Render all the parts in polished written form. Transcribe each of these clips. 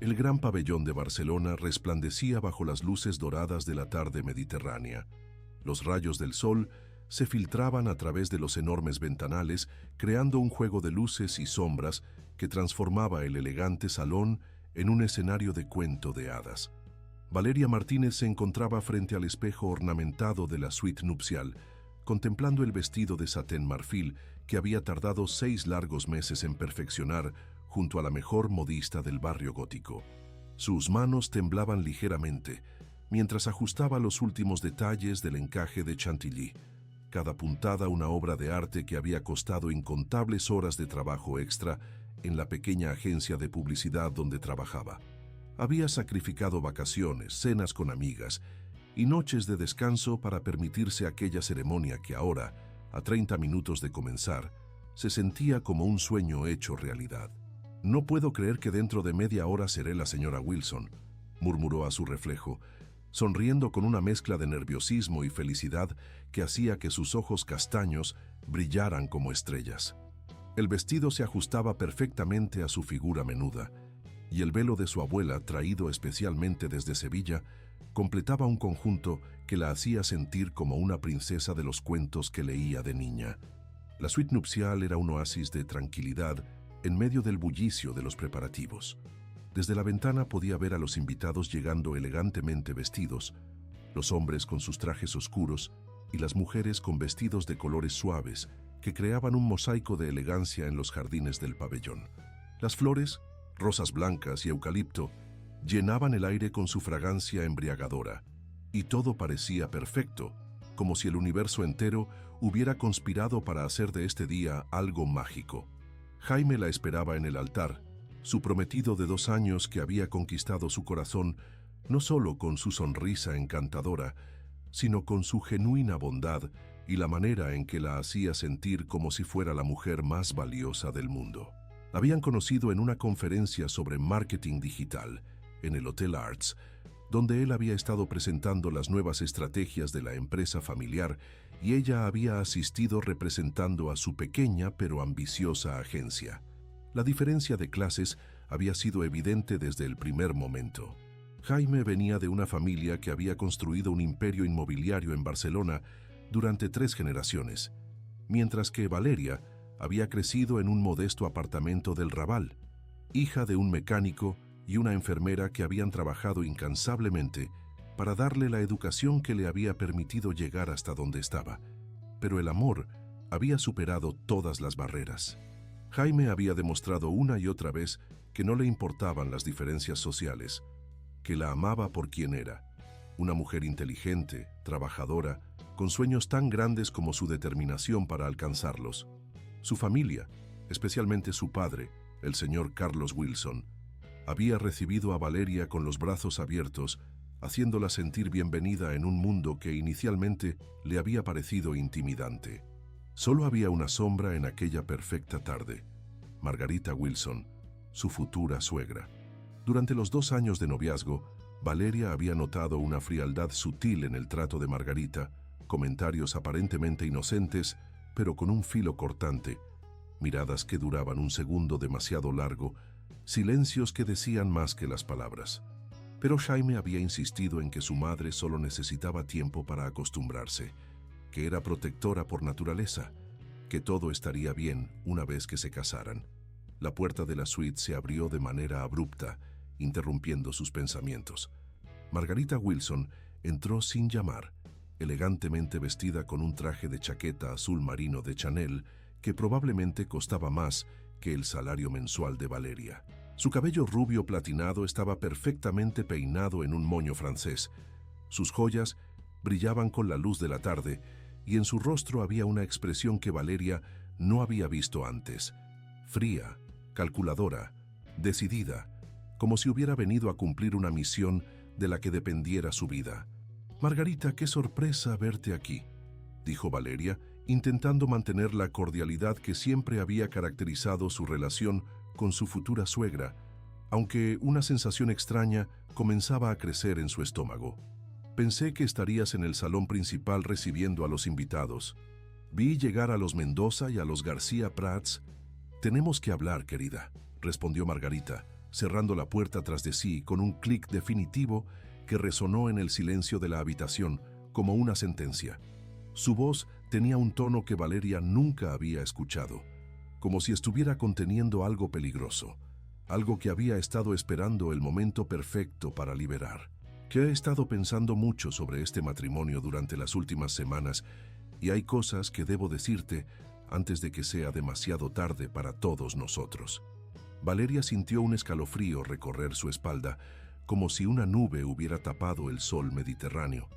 El gran pabellón de Barcelona resplandecía bajo las luces doradas de la tarde mediterránea. Los rayos del sol se filtraban a través de los enormes ventanales, creando un juego de luces y sombras que transformaba el elegante salón en un escenario de cuento de hadas. Valeria Martínez se encontraba frente al espejo ornamentado de la suite nupcial, contemplando el vestido de satén marfil que había tardado 6 largos meses en perfeccionar junto a la mejor modista del barrio gótico. Sus manos temblaban ligeramente mientras ajustaba los últimos detalles del encaje de Chantilly, cada puntada una obra de arte que había costado incontables horas de trabajo extra en la pequeña agencia de publicidad donde trabajaba. Había sacrificado vacaciones, cenas con amigas y noches de descanso para permitirse aquella ceremonia que ahora, a 30 minutos de comenzar, se sentía como un sueño hecho realidad. «No puedo creer que dentro de media hora seré la señora Wilson», murmuró a su reflejo, sonriendo con una mezcla de nerviosismo y felicidad que hacía que sus ojos castaños brillaran como estrellas. El vestido se ajustaba perfectamente a su figura menuda, y el velo de su abuela, traído especialmente desde Sevilla, completaba un conjunto que la hacía sentir como una princesa de los cuentos que leía de niña. La suite nupcial era un oasis de tranquilidad en medio del bullicio de los preparativos. Desde la ventana podía ver a los invitados llegando elegantemente vestidos, los hombres con sus trajes oscuros y las mujeres con vestidos de colores suaves que creaban un mosaico de elegancia en los jardines del pabellón. Las flores, rosas blancas y eucalipto, llenaban el aire con su fragancia embriagadora, y todo parecía perfecto, como si el universo entero hubiera conspirado para hacer de este día algo mágico. Jaime la esperaba en el altar, su prometido de 2 años que había conquistado su corazón no solo con su sonrisa encantadora, sino con su genuina bondad y la manera en que la hacía sentir como si fuera la mujer más valiosa del mundo. La habían conocido en una conferencia sobre marketing digital en el Hotel Arts, donde él había estado presentando las nuevas estrategias de la empresa familiar y ella había asistido representando a su pequeña pero ambiciosa agencia. La diferencia de clases había sido evidente desde el primer momento. Jaime venía de una familia que había construido un imperio inmobiliario en Barcelona durante 3 generaciones, mientras que Valeria había crecido en un modesto apartamento del Raval, hija de un mecánico y una enfermera que habían trabajado incansablemente para darle la educación que le había permitido llegar hasta donde estaba. Pero el amor había superado todas las barreras. Jaime había demostrado una y otra vez que no le importaban las diferencias sociales, que la amaba por quien era, una mujer inteligente, trabajadora, con sueños tan grandes como su determinación para alcanzarlos. Su familia, especialmente su padre, el señor Carlos Wilson, había recibido a Valeria con los brazos abiertos, haciéndola sentir bienvenida en un mundo que inicialmente le había parecido intimidante. Solo había una sombra en aquella perfecta tarde: Margarita Wilson, su futura suegra. Durante los 2 años de noviazgo, Valeria había notado una frialdad sutil en el trato de Margarita, comentarios aparentemente inocentes, pero con un filo cortante, miradas que duraban un segundo demasiado largo, silencios que decían más que las palabras. Pero Jaime había insistido en que su madre solo necesitaba tiempo para acostumbrarse, que era protectora por naturaleza, que todo estaría bien una vez que se casaran. La puerta de la suite se abrió de manera abrupta, interrumpiendo sus pensamientos. Margarita Wilson entró sin llamar, elegantemente vestida con un traje de chaqueta azul marino de Chanel que probablemente costaba más que el salario mensual de Valeria. Su cabello rubio platinado estaba perfectamente peinado en un moño francés. Sus joyas brillaban con la luz de la tarde y en su rostro había una expresión que Valeria no había visto antes: fría, calculadora, decidida, como si hubiera venido a cumplir una misión de la que dependiera su vida. «Margarita, qué sorpresa verte aquí», dijo Valeria, intentando mantener la cordialidad que siempre había caracterizado su relación con su futura suegra, aunque una sensación extraña comenzaba a crecer en su estómago. «Pensé que estarías en el salón principal recibiendo a los invitados. Vi llegar a los Mendoza y a los García Prats». «Tenemos que hablar, querida», respondió Margarita, cerrando la puerta tras de sí con un clic definitivo que resonó en el silencio de la habitación como una sentencia. Su voz tenía un tono que Valeria nunca había escuchado, como si estuviera conteniendo algo peligroso, algo que había estado esperando el momento perfecto para liberar. Que he estado pensando mucho sobre este matrimonio durante las últimas semanas y hay cosas que debo decirte antes de que sea demasiado tarde para todos nosotros. Valeria sintió un escalofrío recorrer su espalda, como si una nube hubiera tapado el sol mediterráneo.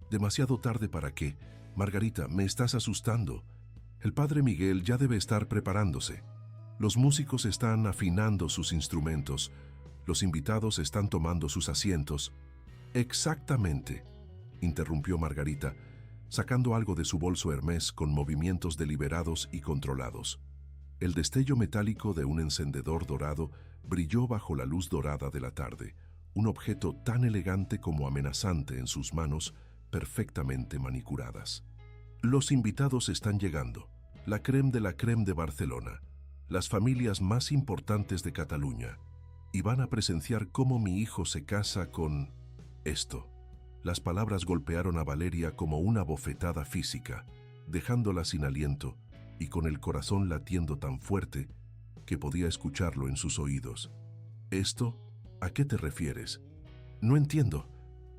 ¿Demasiado tarde para qué? Margarita, me estás asustando. El padre Miguel ya debe estar preparándose. Los músicos están afinando sus instrumentos. Los invitados están tomando sus asientos. Exactamente, interrumpió Margarita, sacando algo de su bolso Hermès con movimientos deliberados y controlados. El destello metálico de un encendedor dorado brilló bajo la luz dorada de la tarde, un objeto tan elegante como amenazante en sus manos, perfectamente manicuradas. Los invitados están llegando, la crème de la crème de Barcelona, las familias más importantes de Cataluña, y van a presenciar cómo mi hijo se casa con esto. Las palabras golpearon a Valeria como una bofetada física, dejándola sin aliento y con el corazón latiendo tan fuerte que podía escucharlo en sus oídos. ¿Esto? ¿A qué te refieres? No entiendo.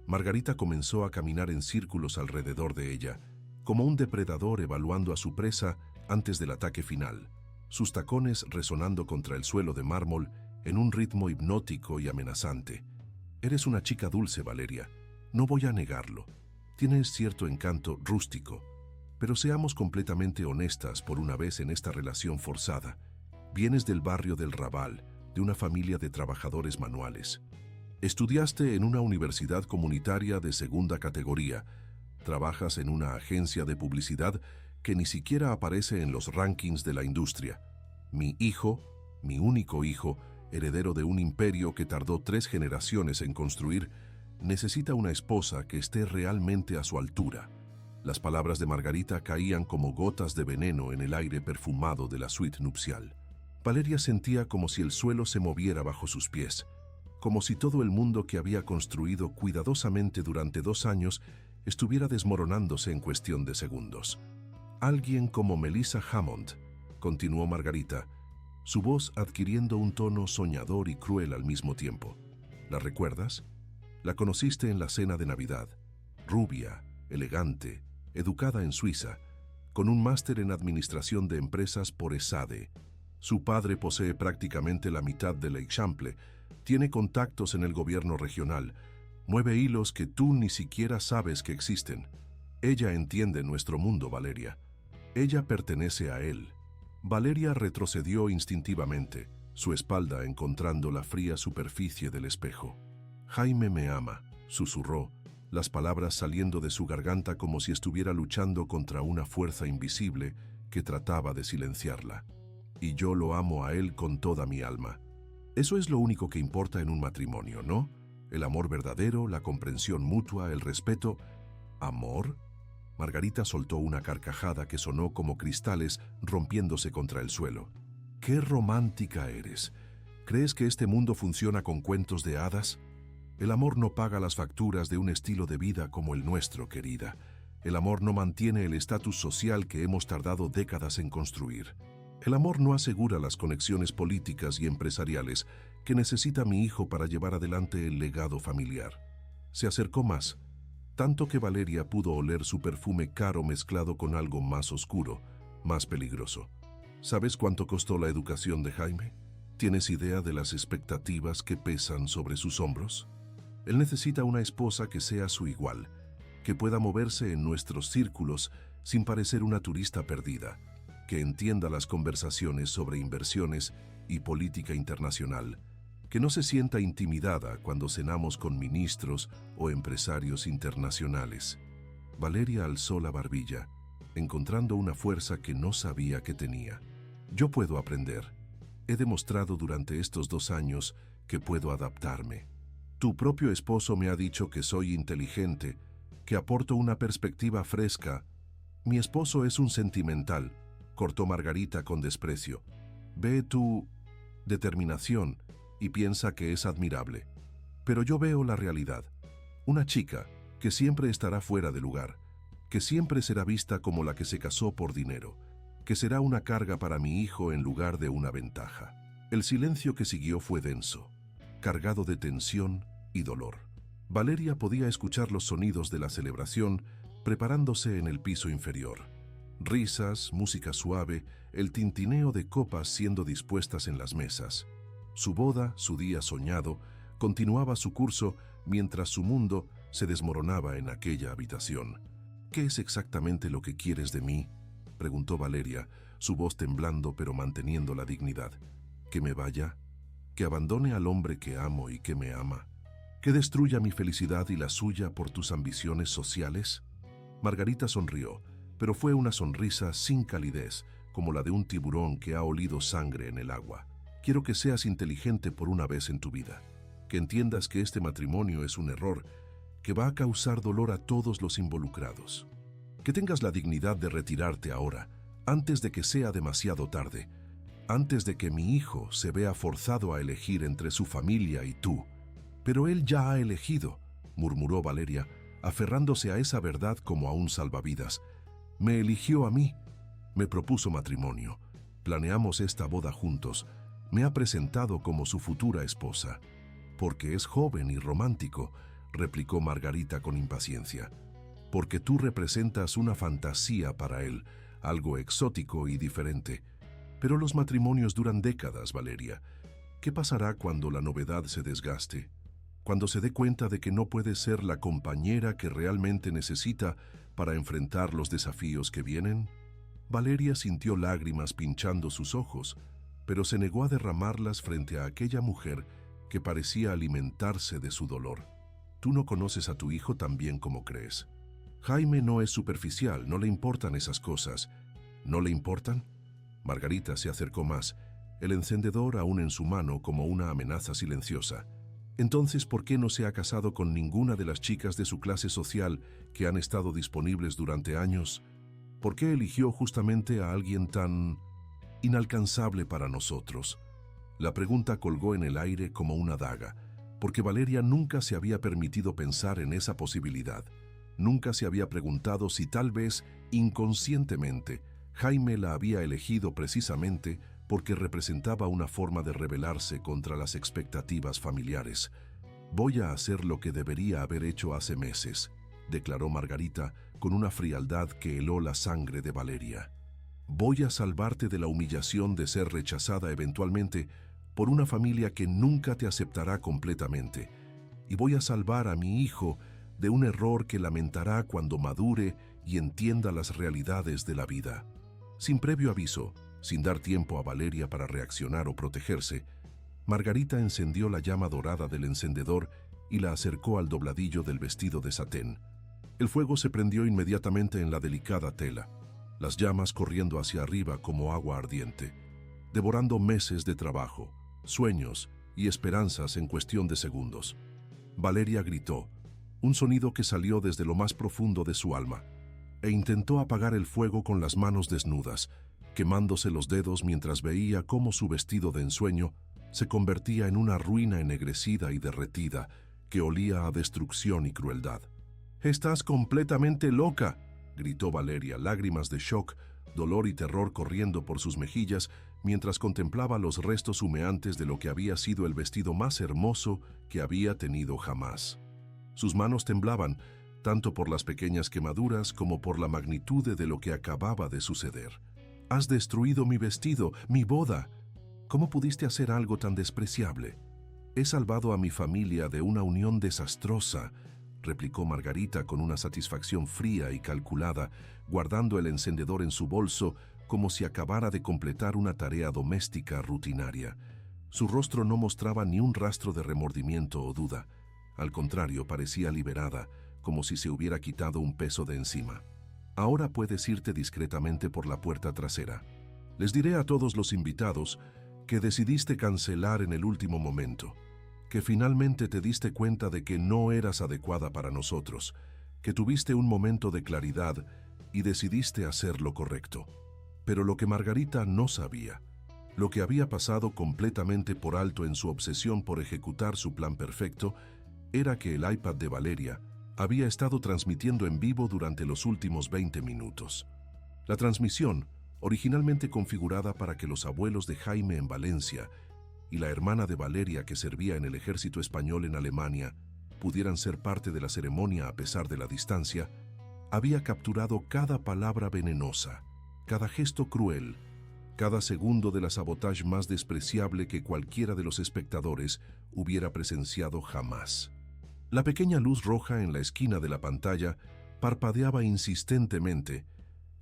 Margarita comenzó a caminar en círculos alrededor de ella, como un depredador evaluando a su presa antes del ataque final, sus tacones resonando contra el suelo de mármol en un ritmo hipnótico y amenazante. Eres una chica dulce, Valeria. No voy a negarlo. Tienes cierto encanto rústico. Pero seamos completamente honestas por una vez en esta relación forzada. Vienes del barrio del Raval, de una familia de trabajadores manuales. Estudiaste en una universidad comunitaria de segunda categoría. Trabajas en una agencia de publicidad que ni siquiera aparece en los rankings de la industria. Mi hijo, mi único hijo, heredero de un imperio que tardó 3 generaciones en construir, necesita una esposa que esté realmente a su altura. Las palabras de Margarita caían como gotas de veneno en el aire perfumado de la suite nupcial. Valeria sentía como si el suelo se moviera bajo sus pies, como si todo el mundo que había construido cuidadosamente durante 2 años estuviera desmoronándose en cuestión de segundos. Alguien como Melissa Hammond, continuó Margarita, su voz adquiriendo un tono soñador y cruel al mismo tiempo. ¿La recuerdas? La conociste en la cena de Navidad. Rubia, elegante, educada en Suiza, con un máster en administración de empresas por ESADE. Su padre posee prácticamente la mitad de l'Eixample, tiene contactos en el gobierno regional, mueve hilos que tú ni siquiera sabes que existen. Ella entiende nuestro mundo, Valeria. Ella pertenece a él. Valeria retrocedió instintivamente, su espalda encontrando la fría superficie del espejo. Jaime me ama, susurró, las palabras saliendo de su garganta como si estuviera luchando contra una fuerza invisible que trataba de silenciarla. Y yo lo amo a él con toda mi alma. Eso es lo único que importa en un matrimonio, ¿no? El amor verdadero, la comprensión mutua, el respeto. ¿Amor? Margarita soltó una carcajada que sonó como cristales rompiéndose contra el suelo. ¡Qué romántica eres! ¿Crees que este mundo funciona con cuentos de hadas? El amor no paga las facturas de un estilo de vida como el nuestro, querida. El amor no mantiene el estatus social que hemos tardado décadas en construir. El amor no asegura las conexiones políticas y empresariales que necesita mi hijo para llevar adelante el legado familiar. Se acercó más, tanto que Valeria pudo oler su perfume caro mezclado con algo más oscuro, más peligroso. ¿Sabes cuánto costó la educación de Jaime? ¿Tienes idea de las expectativas que pesan sobre sus hombros? Él necesita una esposa que sea su igual, que pueda moverse en nuestros círculos sin parecer una turista perdida, que entienda las conversaciones sobre inversiones y política internacional, que no se sienta intimidada cuando cenamos con ministros o empresarios internacionales. Valeria alzó la barbilla, encontrando una fuerza que no sabía que tenía. Yo puedo aprender. He demostrado durante estos 2 años que puedo adaptarme. Tu propio esposo me ha dicho que soy inteligente, que aporto una perspectiva fresca. Mi esposo es un sentimental, cortó Margarita con desprecio. Ve tu determinación y piensa que es admirable. Pero yo veo la realidad. Una chica que siempre estará fuera de lugar, que siempre será vista como la que se casó por dinero, que será una carga para mi hijo en lugar de una ventaja. El silencio que siguió fue denso, cargado de tensión y dolor. Valeria podía escuchar los sonidos de la celebración preparándose en el piso inferior. Risas, música suave, el tintineo de copas siendo dispuestas en las mesas. Su boda, su día soñado, continuaba su curso mientras su mundo se desmoronaba en aquella habitación. «¿Qué es exactamente lo que quieres de mí?», preguntó Valeria, su voz temblando pero manteniendo la dignidad. «¿Que me vaya? ¿Que abandone al hombre que amo y que me ama? ¿Que destruya mi felicidad y la suya por tus ambiciones sociales?». Margarita sonrió, pero fue una sonrisa sin calidez, como la de un tiburón que ha olido sangre en el agua. «Quiero que seas inteligente por una vez en tu vida, que entiendas que este matrimonio es un error que va a causar dolor a todos los involucrados. Que tengas la dignidad de retirarte ahora, antes de que sea demasiado tarde, antes de que mi hijo se vea forzado a elegir entre su familia y tú». «Pero él ya ha elegido», murmuró Valeria, aferrándose a esa verdad como a un salvavidas. «Me eligió a mí, me propuso matrimonio, planeamos esta boda juntos, me ha presentado como su futura esposa». «Porque es joven y romántico», replicó Margarita con impaciencia. «Porque tú representas una fantasía para él, algo exótico y diferente. Pero los matrimonios duran décadas, Valeria. ¿Qué pasará cuando la novedad se desgaste? Cuando se dé cuenta de que no puede ser la compañera que realmente necesita para enfrentar los desafíos que vienen?» Valeria sintió lágrimas pinchando sus ojos, pero se negó a derramarlas frente a aquella mujer que parecía alimentarse de su dolor. «Tú no conoces a tu hijo tan bien como crees. Jaime no es superficial, no le importan esas cosas». «¿No le importan?». Margarita se acercó más, el encendedor aún en su mano como una amenaza silenciosa. «Entonces, ¿por qué no se ha casado con ninguna de las chicas de su clase social que han estado disponibles durante años? ¿Por qué eligió justamente a alguien tan inalcanzable para nosotros?». La pregunta colgó en el aire como una daga, porque Valeria nunca se había permitido pensar en esa posibilidad. Nunca se había preguntado si tal vez, inconscientemente, Jaime la había elegido precisamente porque representaba una forma de rebelarse contra las expectativas familiares. «Voy a hacer lo que debería haber hecho hace meses», declaró Margarita con una frialdad que heló la sangre de Valeria. «Voy a salvarte de la humillación de ser rechazada eventualmente por una familia que nunca te aceptará completamente. Y voy a salvar a mi hijo de un error que lamentará cuando madure y entienda las realidades de la vida». Sin previo aviso, sin dar tiempo a Valeria para reaccionar o protegerse, Margarita encendió la llama dorada del encendedor y la acercó al dobladillo del vestido de satén. El fuego se prendió inmediatamente en la delicada tela, las llamas corriendo hacia arriba como agua ardiente, devorando meses de trabajo, sueños y esperanzas en cuestión de segundos. Valeria gritó, un sonido que salió desde lo más profundo de su alma, e intentó apagar el fuego con las manos desnudas, quemándose los dedos mientras veía cómo su vestido de ensueño se convertía en una ruina ennegrecida y derretida que olía a destrucción y crueldad. «¡Estás completamente loca!», gritó Valeria, lágrimas de shock, dolor y terror corriendo por sus mejillas mientras contemplaba los restos humeantes de lo que había sido el vestido más hermoso que había tenido jamás. Sus manos temblaban, tanto por las pequeñas quemaduras como por la magnitud de lo que acababa de suceder. «Has destruido mi vestido, mi boda. ¿Cómo pudiste hacer algo tan despreciable?». «He salvado a mi familia de una unión desastrosa», replicó Margarita con una satisfacción fría y calculada, guardando el encendedor en su bolso como si acabara de completar una tarea doméstica rutinaria. Su rostro no mostraba ni un rastro de remordimiento o duda. Al contrario, parecía liberada, como si se hubiera quitado un peso de encima. «Ahora puedes irte discretamente por la puerta trasera. Les diré a todos los invitados que decidiste cancelar en el último momento, que finalmente te diste cuenta de que no eras adecuada para nosotros, que tuviste un momento de claridad y decidiste hacer lo correcto». Pero lo que Margarita no sabía Lo que había pasado completamente por alto en su obsesión por ejecutar su plan perfecto era que el iPad de Valeria había estado transmitiendo en vivo durante los últimos 20 minutos. La transmisión, originalmente configurada para que los abuelos de Jaime en Valencia y la hermana de Valeria que servía en el ejército español en Alemania pudieran ser parte de la ceremonia a pesar de la distancia, había capturado cada palabra venenosa, cada gesto cruel, cada segundo de la sabotaje más despreciable que cualquiera de los espectadores hubiera presenciado jamás. La pequeña luz roja en la esquina de la pantalla parpadeaba insistentemente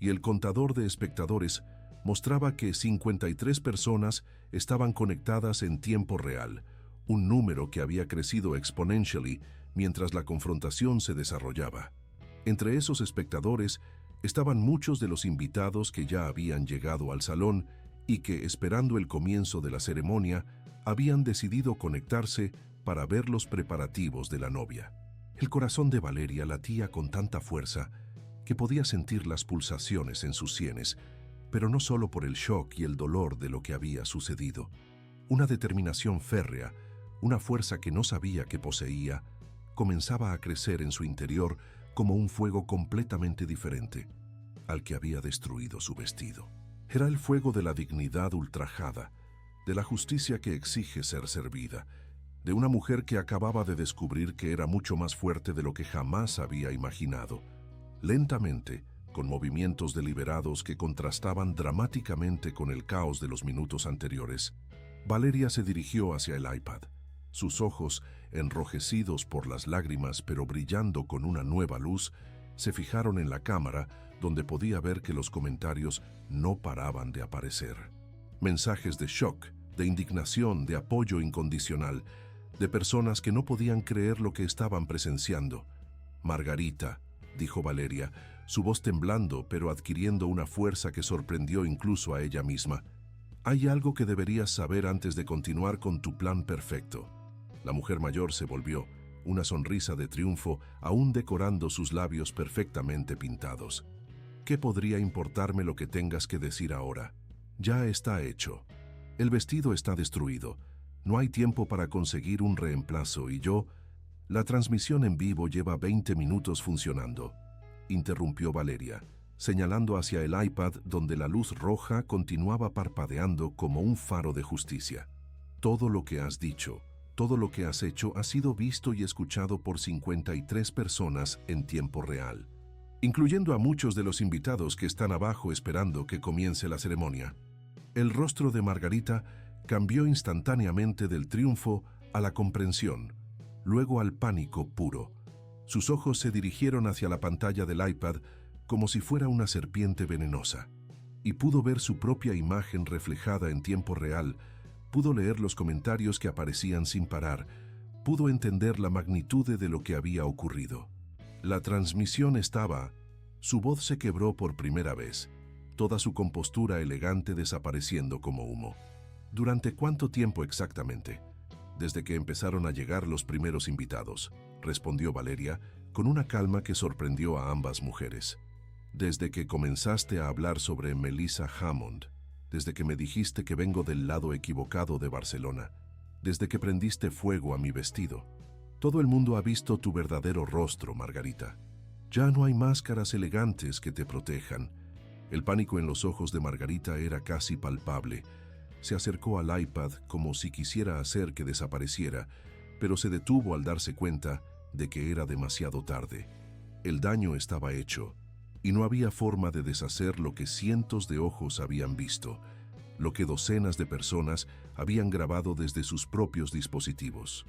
y el contador de espectadores mostraba que 53 personas estaban conectadas en tiempo real, un número que había crecido exponentially mientras la confrontación se desarrollaba. Entre esos espectadores estaban muchos de los invitados que ya habían llegado al salón y que, esperando el comienzo de la ceremonia, habían decidido conectarse para ver los preparativos de la novia. El corazón de Valeria latía con tanta fuerza que podía sentir las pulsaciones en sus sienes, pero no solo por el shock y el dolor de lo que había sucedido. Una determinación férrea, una fuerza que no sabía que poseía, comenzaba a crecer en su interior como un fuego completamente diferente al que había destruido su vestido. Era el fuego de la dignidad ultrajada, de la justicia que exige ser servida, de una mujer que acababa de descubrir que era mucho más fuerte de lo que jamás había imaginado. Lentamente, con movimientos deliberados que contrastaban dramáticamente con el caos de los minutos anteriores, Valeria se dirigió hacia el iPad. Sus ojos, enrojecidos por las lágrimas pero brillando con una nueva luz, se fijaron en la cámara donde podía ver que los comentarios no paraban de aparecer. Mensajes de shock, de indignación, de apoyo incondicional, de personas que no podían creer lo que estaban presenciando. «Margarita», dijo Valeria, su voz temblando pero adquiriendo una fuerza que sorprendió incluso a ella misma. «Hay algo que deberías saber antes de continuar con tu plan perfecto». La mujer mayor se volvió, una sonrisa de triunfo aún decorando sus labios perfectamente pintados. «¿Qué podría importarme lo que tengas que decir ahora? Ya está hecho. El vestido está destruido. No hay tiempo para conseguir un reemplazo y yo... La transmisión en vivo lleva 20 minutos funcionando», interrumpió Valeria, señalando hacia el iPad donde la luz roja continuaba parpadeando como un faro de justicia. «Todo lo que has dicho, todo lo que has hecho ha sido visto y escuchado por 53 personas en tiempo real, incluyendo a muchos de los invitados que están abajo esperando que comience la ceremonia». El rostro de Margarita cambió instantáneamente del triunfo a la comprensión, luego al pánico puro. Sus ojos se dirigieron hacia la pantalla del iPad como si fuera una serpiente venenosa, y pudo ver su propia imagen reflejada en tiempo real, pudo leer los comentarios que aparecían sin parar, pudo entender la magnitud de lo que había ocurrido. La transmisión estaba... Su voz se quebró por primera vez, toda su compostura elegante desapareciendo como humo. «¿Durante cuánto tiempo exactamente?» «Desde que empezaron a llegar los primeros invitados», respondió Valeria, con una calma que sorprendió a ambas mujeres. «Desde que comenzaste a hablar sobre Melissa Hammond, desde que me dijiste que vengo del lado equivocado de Barcelona, desde que prendiste fuego a mi vestido. Todo el mundo ha visto tu verdadero rostro, Margarita. Ya no hay máscaras elegantes que te protejan». El pánico en los ojos de Margarita era casi palpable. Se acercó al iPad como si quisiera hacer que desapareciera, pero se detuvo al darse cuenta de que era demasiado tarde. El daño estaba hecho, y no había forma de deshacer lo que cientos de ojos habían visto, lo que docenas de personas habían grabado desde sus propios dispositivos.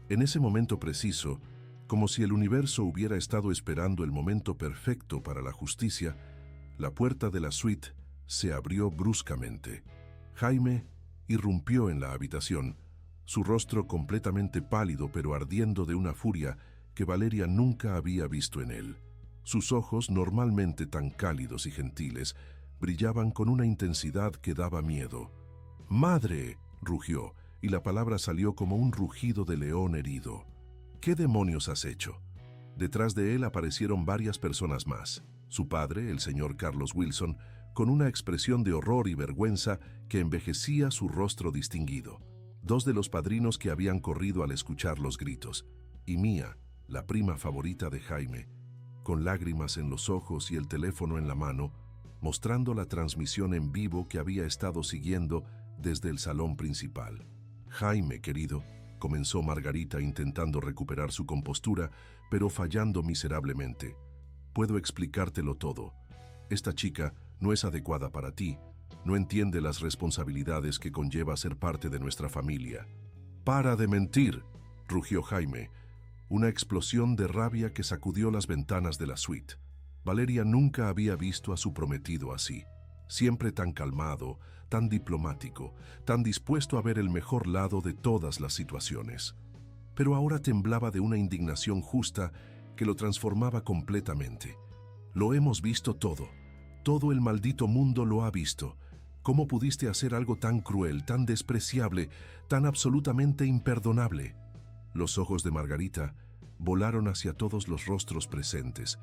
En ese momento preciso, como si el universo hubiera estado esperando el momento perfecto para la justicia, la puerta de la suite se abrió bruscamente. Jaime irrumpió en la habitación, su rostro completamente pálido pero ardiendo de una furia que Valeria nunca había visto en él. Sus ojos, normalmente tan cálidos y gentiles, brillaban con una intensidad que daba miedo. «¡Madre!», rugió, y la palabra salió como un rugido de león herido. «¿Qué demonios has hecho?». Detrás de él aparecieron varias personas más. Su padre, el señor Carlos Wilson, con una expresión de horror y vergüenza que envejecía su rostro distinguido. Dos de los padrinos que habían corrido al escuchar los gritos, y Mía, la prima favorita de Jaime, con lágrimas en los ojos y el teléfono en la mano, mostrando la transmisión en vivo que había estado siguiendo desde el salón principal. Jaime, querido, comenzó Margarita intentando recuperar su compostura, pero fallando miserablemente. Puedo explicártelo todo. Esta chica no es adecuada para ti. No entiende las responsabilidades que conlleva ser parte de nuestra familia. ¡Para de mentir!, rugió Jaime. Una explosión de rabia que sacudió las ventanas de la suite. Valeria nunca había visto a su prometido así. Siempre tan calmado, tan diplomático, tan dispuesto a ver el mejor lado de todas las situaciones. Pero ahora temblaba de una indignación justa que lo transformaba completamente. Lo hemos visto todo. Todo el maldito mundo lo ha visto. ¿Cómo pudiste hacer algo tan cruel, tan despreciable, tan absolutamente imperdonable? Los ojos de Margarita volaron hacia todos los rostros presentes,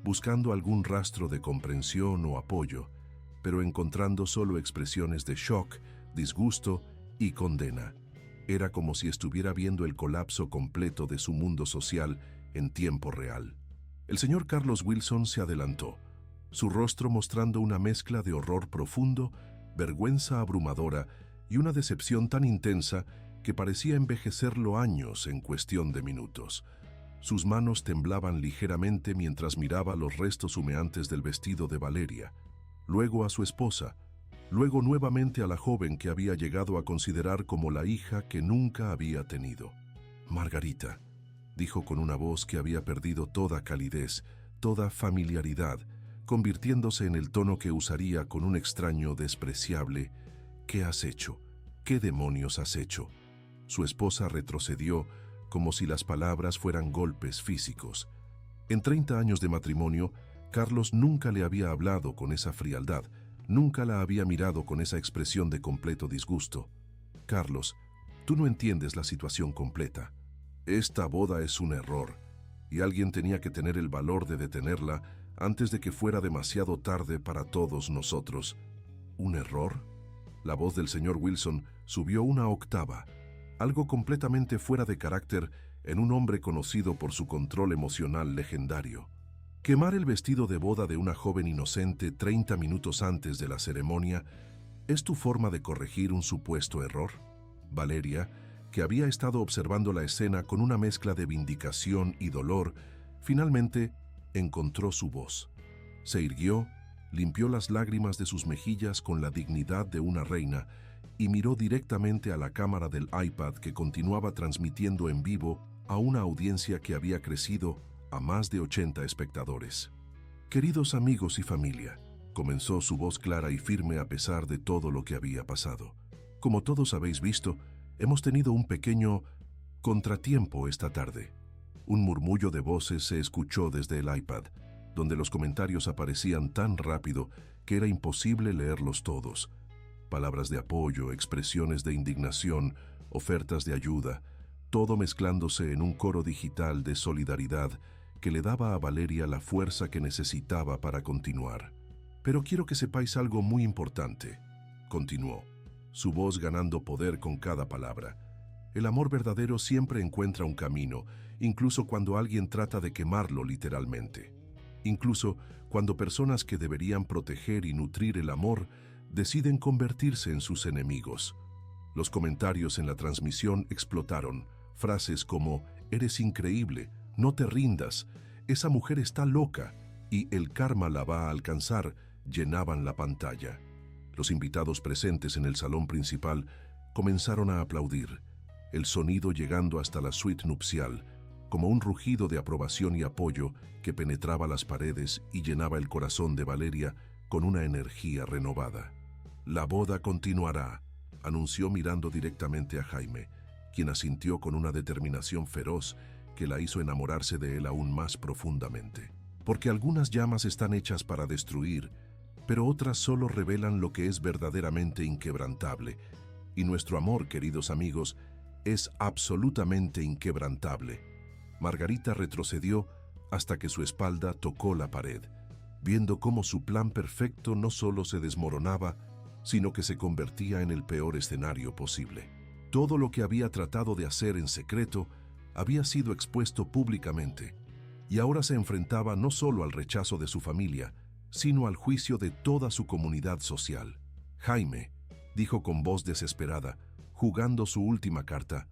buscando algún rastro de comprensión o apoyo, pero encontrando solo expresiones de shock, disgusto y condena. Era como si estuviera viendo el colapso completo de su mundo social en tiempo real. El señor Carlos Wilson se adelantó, su rostro mostrando una mezcla de horror profundo, vergüenza abrumadora y una decepción tan intensa que parecía envejecerlo años en cuestión de minutos. Sus manos temblaban ligeramente mientras miraba los restos humeantes del vestido de Valeria, luego a su esposa, luego nuevamente a la joven que había llegado a considerar como la hija que nunca había tenido. «Margarita», dijo con una voz que había perdido toda calidez, toda familiaridad, convirtiéndose en el tono que usaría con un extraño despreciable. «¿Qué has hecho? ¿Qué demonios has hecho?». Su esposa retrocedió como si las palabras fueran golpes físicos. En 30 años de matrimonio, Carlos nunca le había hablado con esa frialdad, nunca la había mirado con esa expresión de completo disgusto. «Carlos, tú no entiendes la situación completa. Esta boda es un error, y alguien tenía que tener el valor de detenerla antes de que fuera demasiado tarde para todos nosotros». «¿Un error?». La voz del señor Wilson subió una octava, algo completamente fuera de carácter en un hombre conocido por su control emocional legendario. «Quemar el vestido de boda de una joven inocente 30 minutos antes de la ceremonia es tu forma de corregir un supuesto error». Valeria, que había estado observando la escena con una mezcla de vindicación y dolor, finalmente encontró su voz. Se irguió, limpió las lágrimas de sus mejillas con la dignidad de una reina y miró directamente a la cámara del iPad que continuaba transmitiendo en vivo a una audiencia que había crecido a más de 80 espectadores. «Queridos amigos y familia», comenzó su voz clara y firme a pesar de todo lo que había pasado. «Como todos habéis visto, hemos tenido un pequeño contratiempo esta tarde». Un murmullo de voces se escuchó desde el iPad, donde los comentarios aparecían tan rápido que era imposible leerlos todos. Palabras de apoyo, expresiones de indignación, ofertas de ayuda, todo mezclándose en un coro digital de solidaridad que le daba a Valeria la fuerza que necesitaba para continuar. «Pero quiero que sepáis algo muy importante», continuó, su voz ganando poder con cada palabra. «El amor verdadero siempre encuentra un camino, incluso cuando alguien trata de quemarlo literalmente. Incluso cuando personas que deberían proteger y nutrir el amor deciden convertirse en sus enemigos». Los comentarios en la transmisión explotaron. Frases como «eres increíble», «no te rindas», «esa mujer está loca» y «el karma la va a alcanzar» llenaban la pantalla. Los invitados presentes en el salón principal comenzaron a aplaudir, el sonido llegando hasta la suite nupcial, como un rugido de aprobación y apoyo que penetraba las paredes y llenaba el corazón de Valeria con una energía renovada. «La boda continuará», anunció mirando directamente a Jaime, quien asintió con una determinación feroz que la hizo enamorarse de él aún más profundamente. «Porque algunas llamas están hechas para destruir, pero otras solo revelan lo que es verdaderamente inquebrantable. Y nuestro amor, queridos amigos, es absolutamente inquebrantable». Margarita retrocedió hasta que su espalda tocó la pared. viendo cómo su plan perfecto no solo se desmoronaba, sino que se convertía en el peor escenario posible. Todo lo que había tratado de hacer en secreto había sido expuesto públicamente, y ahora se enfrentaba no solo al rechazo de su familia, sino al juicio de toda su comunidad social. Jaime, dijo con voz desesperada, jugando su última carta,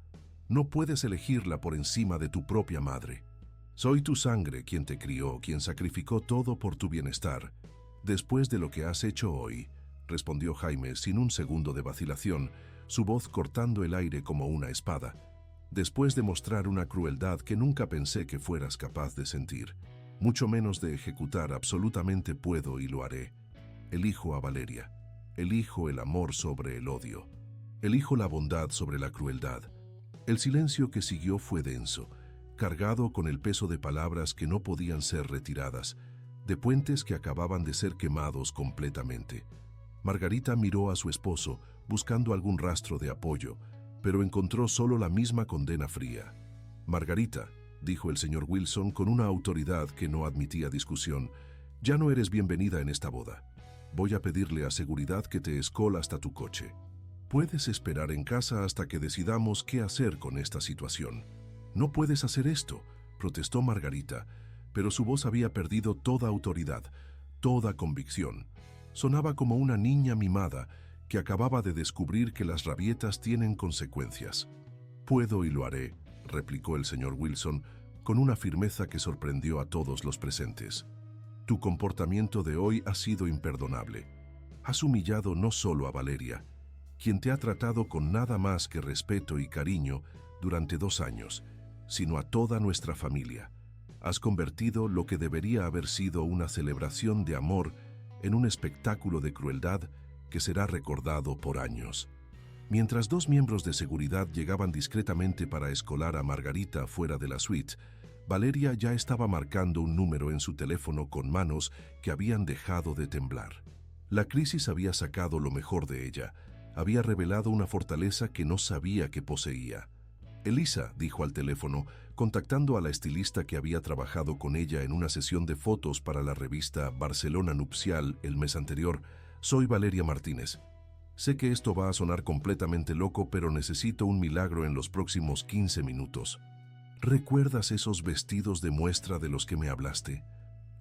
no puedes elegirla por encima de tu propia madre. Soy tu sangre quien te crió, quien sacrificó todo por tu bienestar. Después de lo que has hecho hoy, respondió Jaime sin un segundo de vacilación, su voz cortando el aire como una espada. Después de mostrar una crueldad que nunca pensé que fueras capaz de sentir, mucho menos de ejecutar, absolutamente puedo y lo haré. Elijo a Valeria. Elijo el amor sobre el odio. Elijo la bondad sobre la crueldad. El silencio que siguió fue denso, cargado con el peso de palabras que no podían ser retiradas, de puentes que acababan de ser quemados completamente. Margarita miró a su esposo, buscando algún rastro de apoyo, pero encontró solo la misma condena fría. «Margarita», dijo el señor Wilson con una autoridad que no admitía discusión, «ya no eres bienvenida en esta boda. Voy a pedirle a seguridad que te escola hasta tu coche. Puedes esperar en casa hasta que decidamos qué hacer con esta situación». «No puedes hacer esto», protestó Margarita, pero su voz había perdido toda autoridad, toda convicción. Sonaba como una niña mimada que acababa de descubrir que las rabietas tienen consecuencias. «Puedo y lo haré», replicó el señor Wilson con una firmeza que sorprendió a todos los presentes. «Tu comportamiento de hoy ha sido imperdonable. Has humillado no solo a Valeria, quien te ha tratado con nada más que respeto y cariño durante 2 años, sino a toda nuestra familia. Has convertido lo que debería haber sido una celebración de amor en un espectáculo de crueldad que será recordado por años». Mientras 2 miembros de seguridad llegaban discretamente para escolar a Margarita fuera de la suite, Valeria ya estaba marcando un número en su teléfono con manos que habían dejado de temblar. La crisis había sacado lo mejor de ella, había revelado una fortaleza que no sabía que poseía. «Elisa», dijo al teléfono, contactando a la estilista que había trabajado con ella en una sesión de fotos para la revista Barcelona Nupcial el mes anterior, «soy Valeria Martínez. Sé que esto va a sonar completamente loco, pero necesito un milagro en los próximos 15 minutos. ¿Recuerdas esos vestidos de muestra de los que me hablaste?».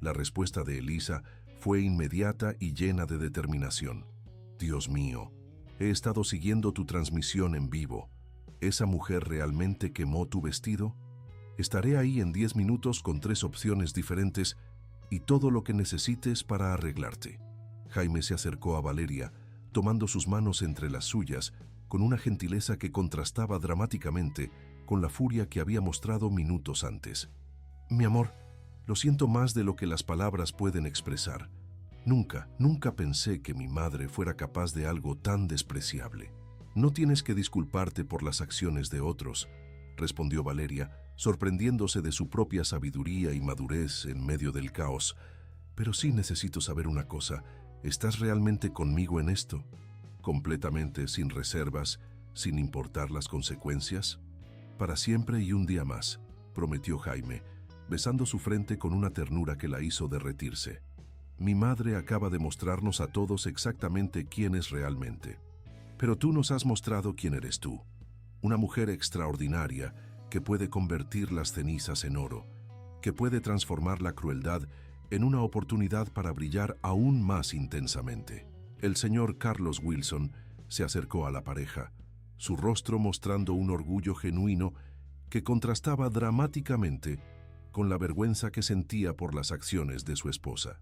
La respuesta de Elisa fue inmediata y llena de determinación. «Dios mío, he estado siguiendo tu transmisión en vivo. ¿Esa mujer realmente quemó tu vestido? Estaré ahí en 10 minutos con 3 opciones diferentes y todo lo que necesites para arreglarte». Jaime se acercó a Valeria, tomando sus manos entre las suyas, con una gentileza que contrastaba dramáticamente con la furia que había mostrado minutos antes. «Mi amor, lo siento más de lo que las palabras pueden expresar. Nunca pensé que mi madre fuera capaz de algo tan despreciable». «No tienes que disculparte por las acciones de otros», respondió Valeria, sorprendiéndose de su propia sabiduría y madurez en medio del caos. «Pero sí necesito saber una cosa. ¿Estás realmente conmigo en esto? ¿Completamente sin reservas, sin importar las consecuencias?» «Para siempre y un día más», prometió Jaime, besando su frente con una ternura que la hizo derretirse. «Mi madre acaba de mostrarnos a todos exactamente quién es realmente. Pero tú nos has mostrado quién eres tú. Una mujer extraordinaria que puede convertir las cenizas en oro, que puede transformar la crueldad en una oportunidad para brillar aún más intensamente». El señor Carlos Wilson se acercó a la pareja, su rostro mostrando un orgullo genuino que contrastaba dramáticamente con la vergüenza que sentía por las acciones de su esposa.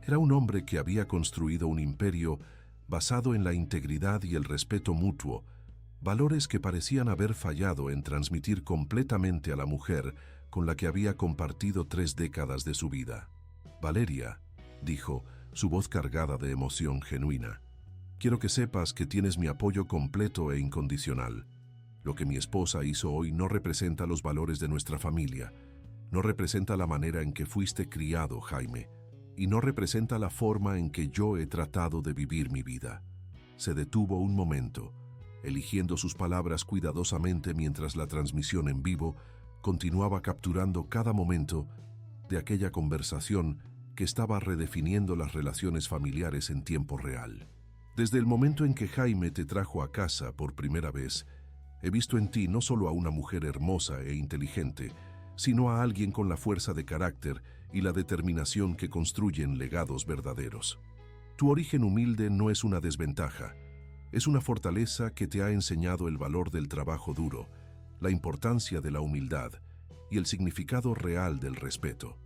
Era un hombre que había construido un imperio basado en la integridad y el respeto mutuo, valores que parecían haber fallado en transmitir completamente a la mujer con la que había compartido 3 décadas de su vida. «Valeria», dijo, su voz cargada de emoción genuina, «quiero que sepas que tienes mi apoyo completo e incondicional. Lo que mi esposa hizo hoy no representa los valores de nuestra familia, no representa la manera en que fuiste criado, Jaime, y no representa la forma en que yo he tratado de vivir mi vida». Se detuvo un momento, eligiendo sus palabras cuidadosamente mientras la transmisión en vivo continuaba capturando cada momento de aquella conversación que estaba redefiniendo las relaciones familiares en tiempo real. Desde el momento en que Jaime te trajo a casa por primera vez, he visto en ti no solo a una mujer hermosa e inteligente, sino a alguien con la fuerza de carácter y la determinación que construyen legados verdaderos. Tu origen humilde no es una desventaja, es una fortaleza que te ha enseñado el valor del trabajo duro, la importancia de la humildad y el significado real del respeto.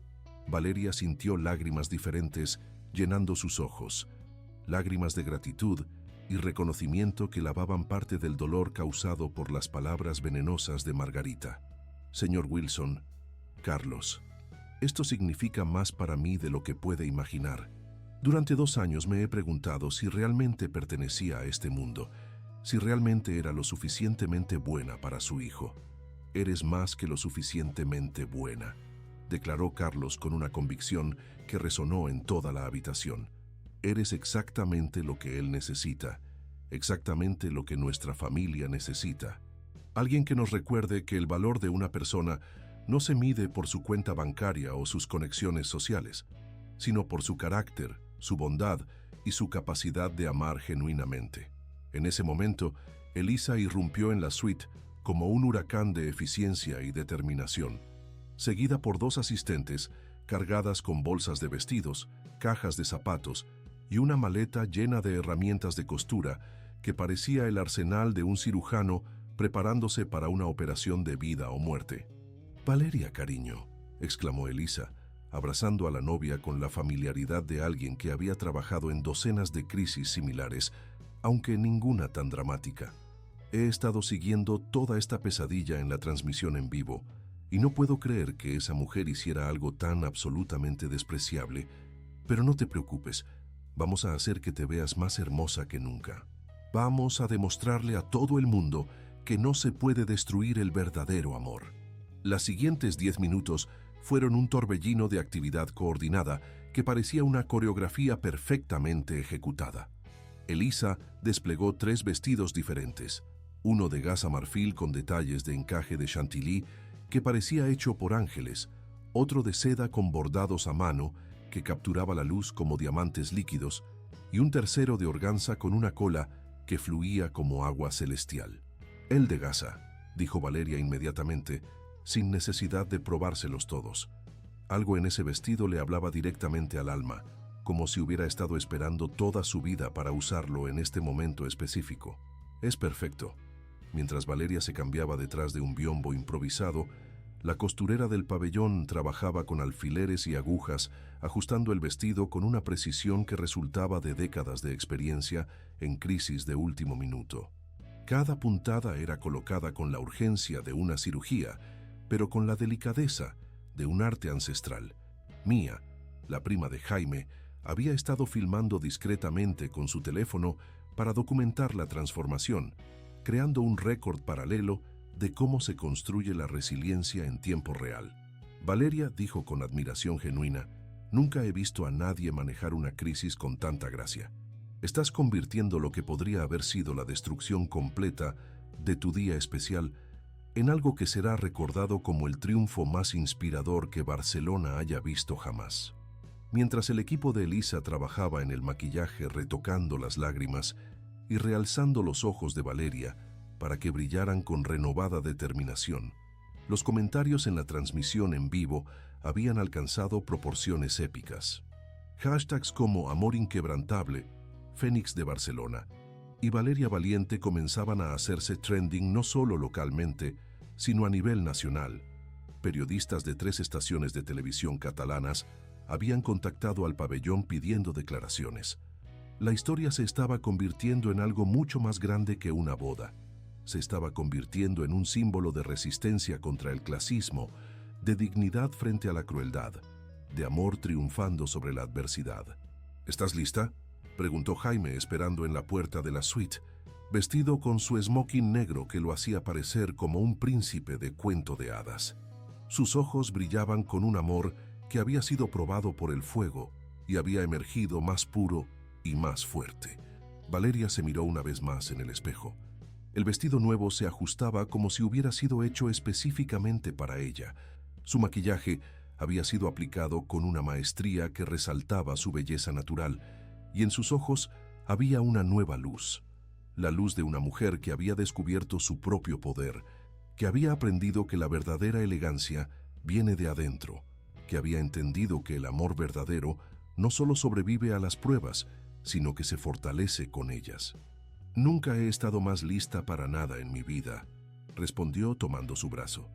Valeria sintió lágrimas diferentes llenando sus ojos, lágrimas de gratitud y reconocimiento que lavaban parte del dolor causado por las palabras venenosas de Margarita. Señor Wilson, Carlos, esto significa más para mí de lo que puede imaginar. Durante 2 años me he preguntado si realmente pertenecía a este mundo, si realmente era lo suficientemente buena para su hijo. Eres más que lo suficientemente buena, declaró Carlos con una convicción que resonó en toda la habitación. Eres exactamente lo que él necesita, exactamente lo que nuestra familia necesita. Alguien que nos recuerde que el valor de una persona no se mide por su cuenta bancaria o sus conexiones sociales, sino por su carácter, su bondad y su capacidad de amar genuinamente. En ese momento, Elisa irrumpió en la suite como un huracán de eficiencia y determinación, seguida por 2 asistentes cargadas con bolsas de vestidos, cajas de zapatos y una maleta llena de herramientas de costura que parecía el arsenal de un cirujano preparándose para una operación de vida o muerte. «Valeria, cariño», exclamó Elisa, abrazando a la novia con la familiaridad de alguien que había trabajado en docenas de crisis similares, aunque ninguna tan dramática. He estado siguiendo toda esta pesadilla en la transmisión en vivo, y no puedo creer que esa mujer hiciera algo tan absolutamente despreciable. Pero no te preocupes, vamos a hacer que te veas más hermosa que nunca. Vamos a demostrarle a todo el mundo que no se puede destruir el verdadero amor. Las siguientes 10 minutos fueron un torbellino de actividad coordinada que parecía una coreografía perfectamente ejecutada. Elisa desplegó 3 vestidos diferentes, uno de gasa marfil con detalles de encaje de chantilly que parecía hecho por ángeles, otro de seda con bordados a mano que capturaba la luz como diamantes líquidos, y un tercero de organza con una cola que fluía como agua celestial. «El de gasa», dijo Valeria inmediatamente, sin necesidad de probárselos todos. Algo en ese vestido le hablaba directamente al alma, como si hubiera estado esperando toda su vida para usarlo en este momento específico. «Es perfecto». Mientras Valeria se cambiaba detrás de un biombo improvisado, la costurera del pabellón trabajaba con alfileres y agujas, ajustando el vestido con una precisión que resultaba de décadas de experiencia en crisis de último minuto. Cada puntada era colocada con la urgencia de una cirugía, pero con la delicadeza de un arte ancestral. Mía, la prima de Jaime, había estado filmando discretamente con su teléfono para documentar la transformación, creando un récord paralelo de cómo se construye la resiliencia en tiempo real. Valeria dijo con admiración genuina: «Nunca he visto a nadie manejar una crisis con tanta gracia. Estás convirtiendo lo que podría haber sido la destrucción completa de tu día especial en algo que será recordado como el triunfo más inspirador que Barcelona haya visto jamás». Mientras el equipo de Elisa trabajaba en el maquillaje retocando las lágrimas y realzando los ojos de Valeria para que brillaran con renovada determinación, los comentarios en la transmisión en vivo habían alcanzado proporciones épicas. Hashtags como Amor Inquebrantable, Fénix de Barcelona y Valeria Valiente comenzaban a hacerse trending no solo localmente, sino a nivel nacional. Periodistas de 3 estaciones de televisión catalanas habían contactado al pabellón pidiendo declaraciones. La historia se estaba convirtiendo en algo mucho más grande que una boda. Se estaba convirtiendo en un símbolo de resistencia contra el clasismo, de dignidad frente a la crueldad, de amor triunfando sobre la adversidad. «¿Estás lista?», preguntó Jaime esperando en la puerta de la suite, vestido con su smoking negro que lo hacía parecer como un príncipe de cuento de hadas. Sus ojos brillaban con un amor que había sido probado por el fuego y había emergido más puro y más fuerte. Valeria se miró una vez más en el espejo. El vestido nuevo se ajustaba como si hubiera sido hecho específicamente para ella. Su maquillaje había sido aplicado con una maestría que resaltaba su belleza natural, y en sus ojos había una nueva luz, la luz de una mujer que había descubierto su propio poder, que había aprendido que la verdadera elegancia viene de adentro, que había entendido que el amor verdadero no solo sobrevive a las pruebas, sino que se fortalece con ellas. «Nunca he estado más lista para nada en mi vida», respondió tomando su brazo.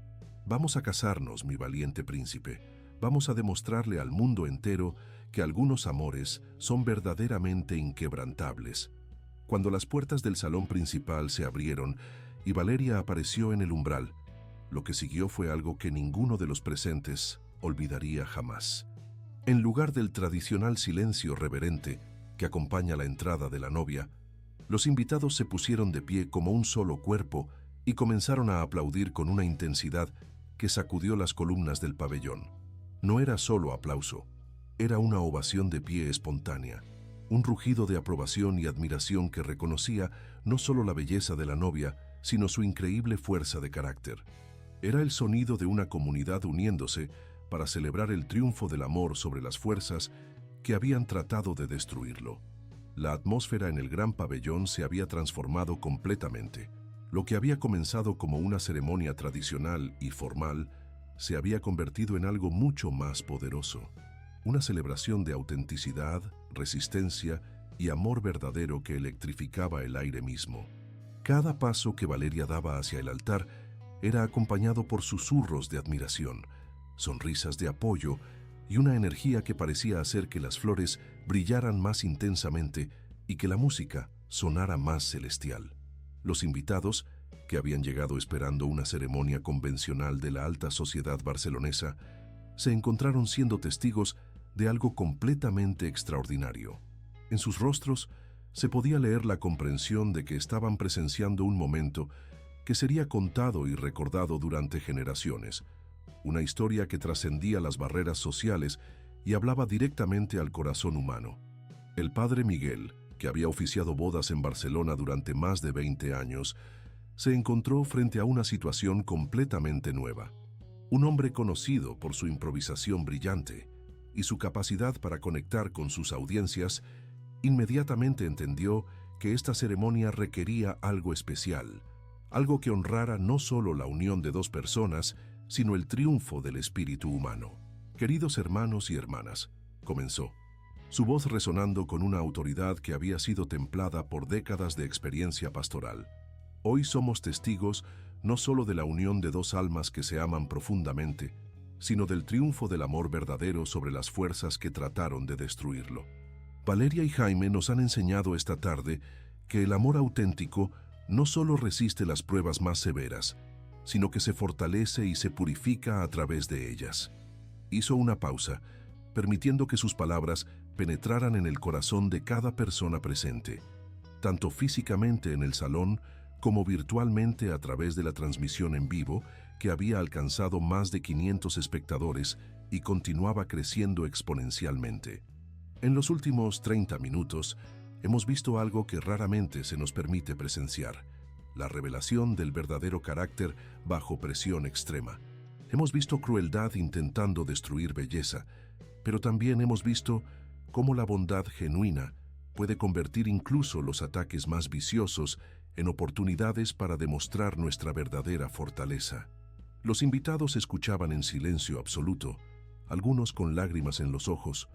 «Vamos a casarnos, mi valiente príncipe. Vamos a demostrarle al mundo entero que algunos amores son verdaderamente inquebrantables». Cuando las puertas del salón principal se abrieron y Valeria apareció en el umbral, lo que siguió fue algo que ninguno de los presentes olvidaría jamás. En lugar del tradicional silencio reverente que acompaña la entrada de la novia, los invitados se pusieron de pie como un solo cuerpo y comenzaron a aplaudir con una intensidad que sacudió las columnas del pabellón. No era solo aplauso, era una ovación de pie espontánea, un rugido de aprobación y admiración que reconocía no solo la belleza de la novia, sino su increíble fuerza de carácter. Era el sonido de una comunidad uniéndose para celebrar el triunfo del amor sobre las fuerzas que habían tratado de destruirlo. La atmósfera en el gran pabellón se había transformado completamente. Lo que había comenzado como una ceremonia tradicional y formal se había convertido en algo mucho más poderoso. Una celebración de autenticidad, resistencia y amor verdadero que electrificaba el aire mismo. Cada paso que Valeria daba hacia el altar era acompañado por susurros de admiración, sonrisas de apoyo y una energía que parecía hacer que las flores brillaran más intensamente y que la música sonara más celestial. Los invitados, que habían llegado esperando una ceremonia convencional de la alta sociedad barcelonesa, se encontraron siendo testigos de algo completamente extraordinario. En sus rostros se podía leer la comprensión de que estaban presenciando un momento que sería contado y recordado durante generaciones, una historia que trascendía las barreras sociales y hablaba directamente al corazón humano. El padre Miguel, que había oficiado bodas en Barcelona durante más de 20 años, se encontró frente a una situación completamente nueva. Un hombre conocido por su improvisación brillante y su capacidad para conectar con sus audiencias, inmediatamente entendió que esta ceremonia requería algo especial, algo que honrara no solo la unión de dos personas, sino el triunfo del espíritu humano. «Queridos hermanos y hermanas», comenzó, su voz resonando con una autoridad que había sido templada por décadas de experiencia pastoral. «Hoy somos testigos no solo de la unión de dos almas que se aman profundamente, sino del triunfo del amor verdadero sobre las fuerzas que trataron de destruirlo. Valeria y Jaime nos han enseñado esta tarde que el amor auténtico no solo resiste las pruebas más severas, sino que se fortalece y se purifica a través de ellas». Hizo una pausa, permitiendo que sus palabras penetraran en el corazón de cada persona presente, tanto físicamente en el salón como virtualmente a través de la transmisión en vivo que había alcanzado más de 500 espectadores y continuaba creciendo exponencialmente. En los últimos 30 minutos hemos visto algo que raramente se nos permite presenciar: la revelación del verdadero carácter bajo presión extrema. Hemos visto crueldad intentando destruir belleza, pero también hemos visto cómo la bondad genuina puede convertir incluso los ataques más viciosos en oportunidades para demostrar nuestra verdadera fortaleza. Los invitados escuchaban en silencio absoluto, algunos con lágrimas en los ojos,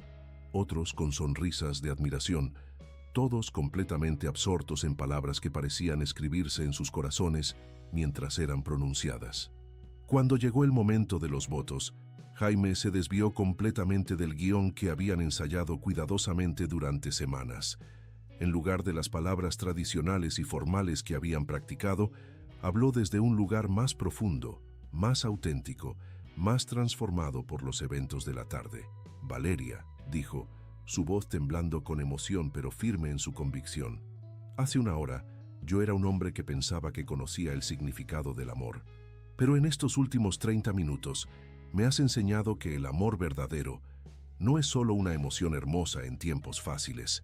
otros con sonrisas de admiración, todos completamente absortos en palabras que parecían escribirse en sus corazones mientras eran pronunciadas. Cuando llegó el momento de los votos, Jaime se desvió completamente del guión que habían ensayado cuidadosamente durante semanas. En lugar de las palabras tradicionales y formales que habían practicado, habló desde un lugar más profundo, más auténtico, más transformado por los eventos de la tarde. «Valeria», dijo, su voz temblando con emoción pero firme en su convicción. «Hace una hora, yo era un hombre que pensaba que conocía el significado del amor. Pero en estos últimos 30 minutos me has enseñado que el amor verdadero no es solo una emoción hermosa en tiempos fáciles.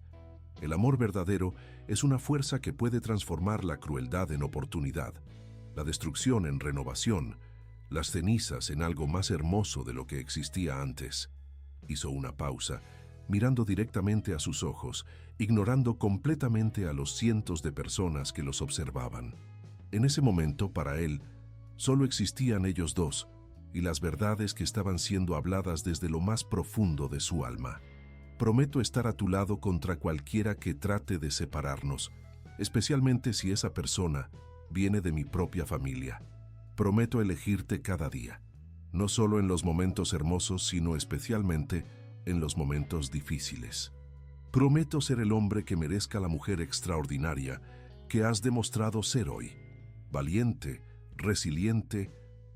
El amor verdadero es una fuerza que puede transformar la crueldad en oportunidad, la destrucción en renovación, las cenizas en algo más hermoso de lo que existía antes. Hizo una pausa, mirando directamente a sus ojos, ignorando completamente a los cientos de personas que los observaban. En ese momento, para él, solo existían ellos dos, y las verdades que estaban siendo habladas desde lo más profundo de su alma. Prometo estar a tu lado contra cualquiera que trate de separarnos, especialmente si esa persona viene de mi propia familia. Prometo elegirte cada día, no solo en los momentos hermosos, sino especialmente en los momentos difíciles. Prometo ser el hombre que merezca la mujer extraordinaria que has demostrado ser hoy. Valiente, resiliente,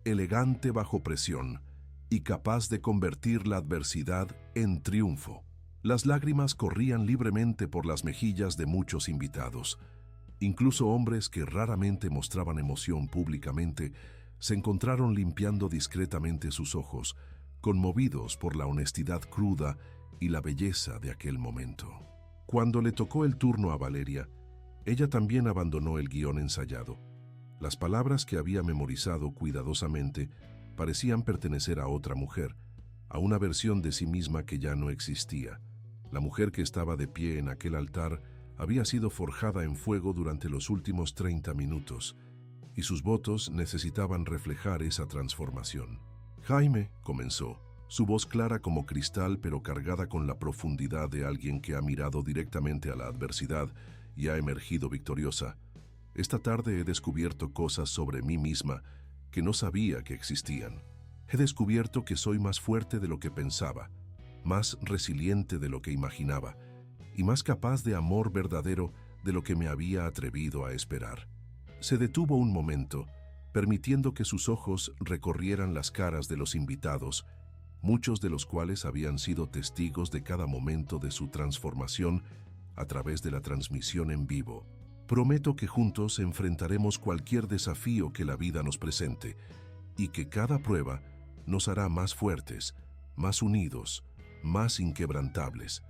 elegante bajo presión y capaz de convertir la adversidad en triunfo. Las lágrimas corrían libremente por las mejillas de muchos invitados. Incluso hombres que raramente mostraban emoción públicamente se encontraron limpiando discretamente sus ojos, conmovidos por la honestidad cruda y la belleza de aquel momento. Cuando le tocó el turno a Valeria, ella también abandonó el guión ensayado. Las palabras que había memorizado cuidadosamente parecían pertenecer a otra mujer, a una versión de sí misma que ya no existía. La mujer que estaba de pie en aquel altar había sido forjada en fuego durante los últimos 30 minutos, y sus votos necesitaban reflejar esa transformación. Jaime, comenzó, su voz clara como cristal pero cargada con la profundidad de alguien que ha mirado directamente a la adversidad y ha emergido victoriosa. Esta tarde he descubierto cosas sobre mí misma que no sabía que existían. He descubierto que soy más fuerte de lo que pensaba, más resiliente de lo que imaginaba y más capaz de amor verdadero de lo que me había atrevido a esperar. Se detuvo un momento, permitiendo que sus ojos recorrieran las caras de los invitados, muchos de los cuales habían sido testigos de cada momento de su transformación a través de la transmisión en vivo. Prometo que juntos enfrentaremos cualquier desafío que la vida nos presente y que cada prueba nos hará más fuertes, más unidos, más inquebrantables.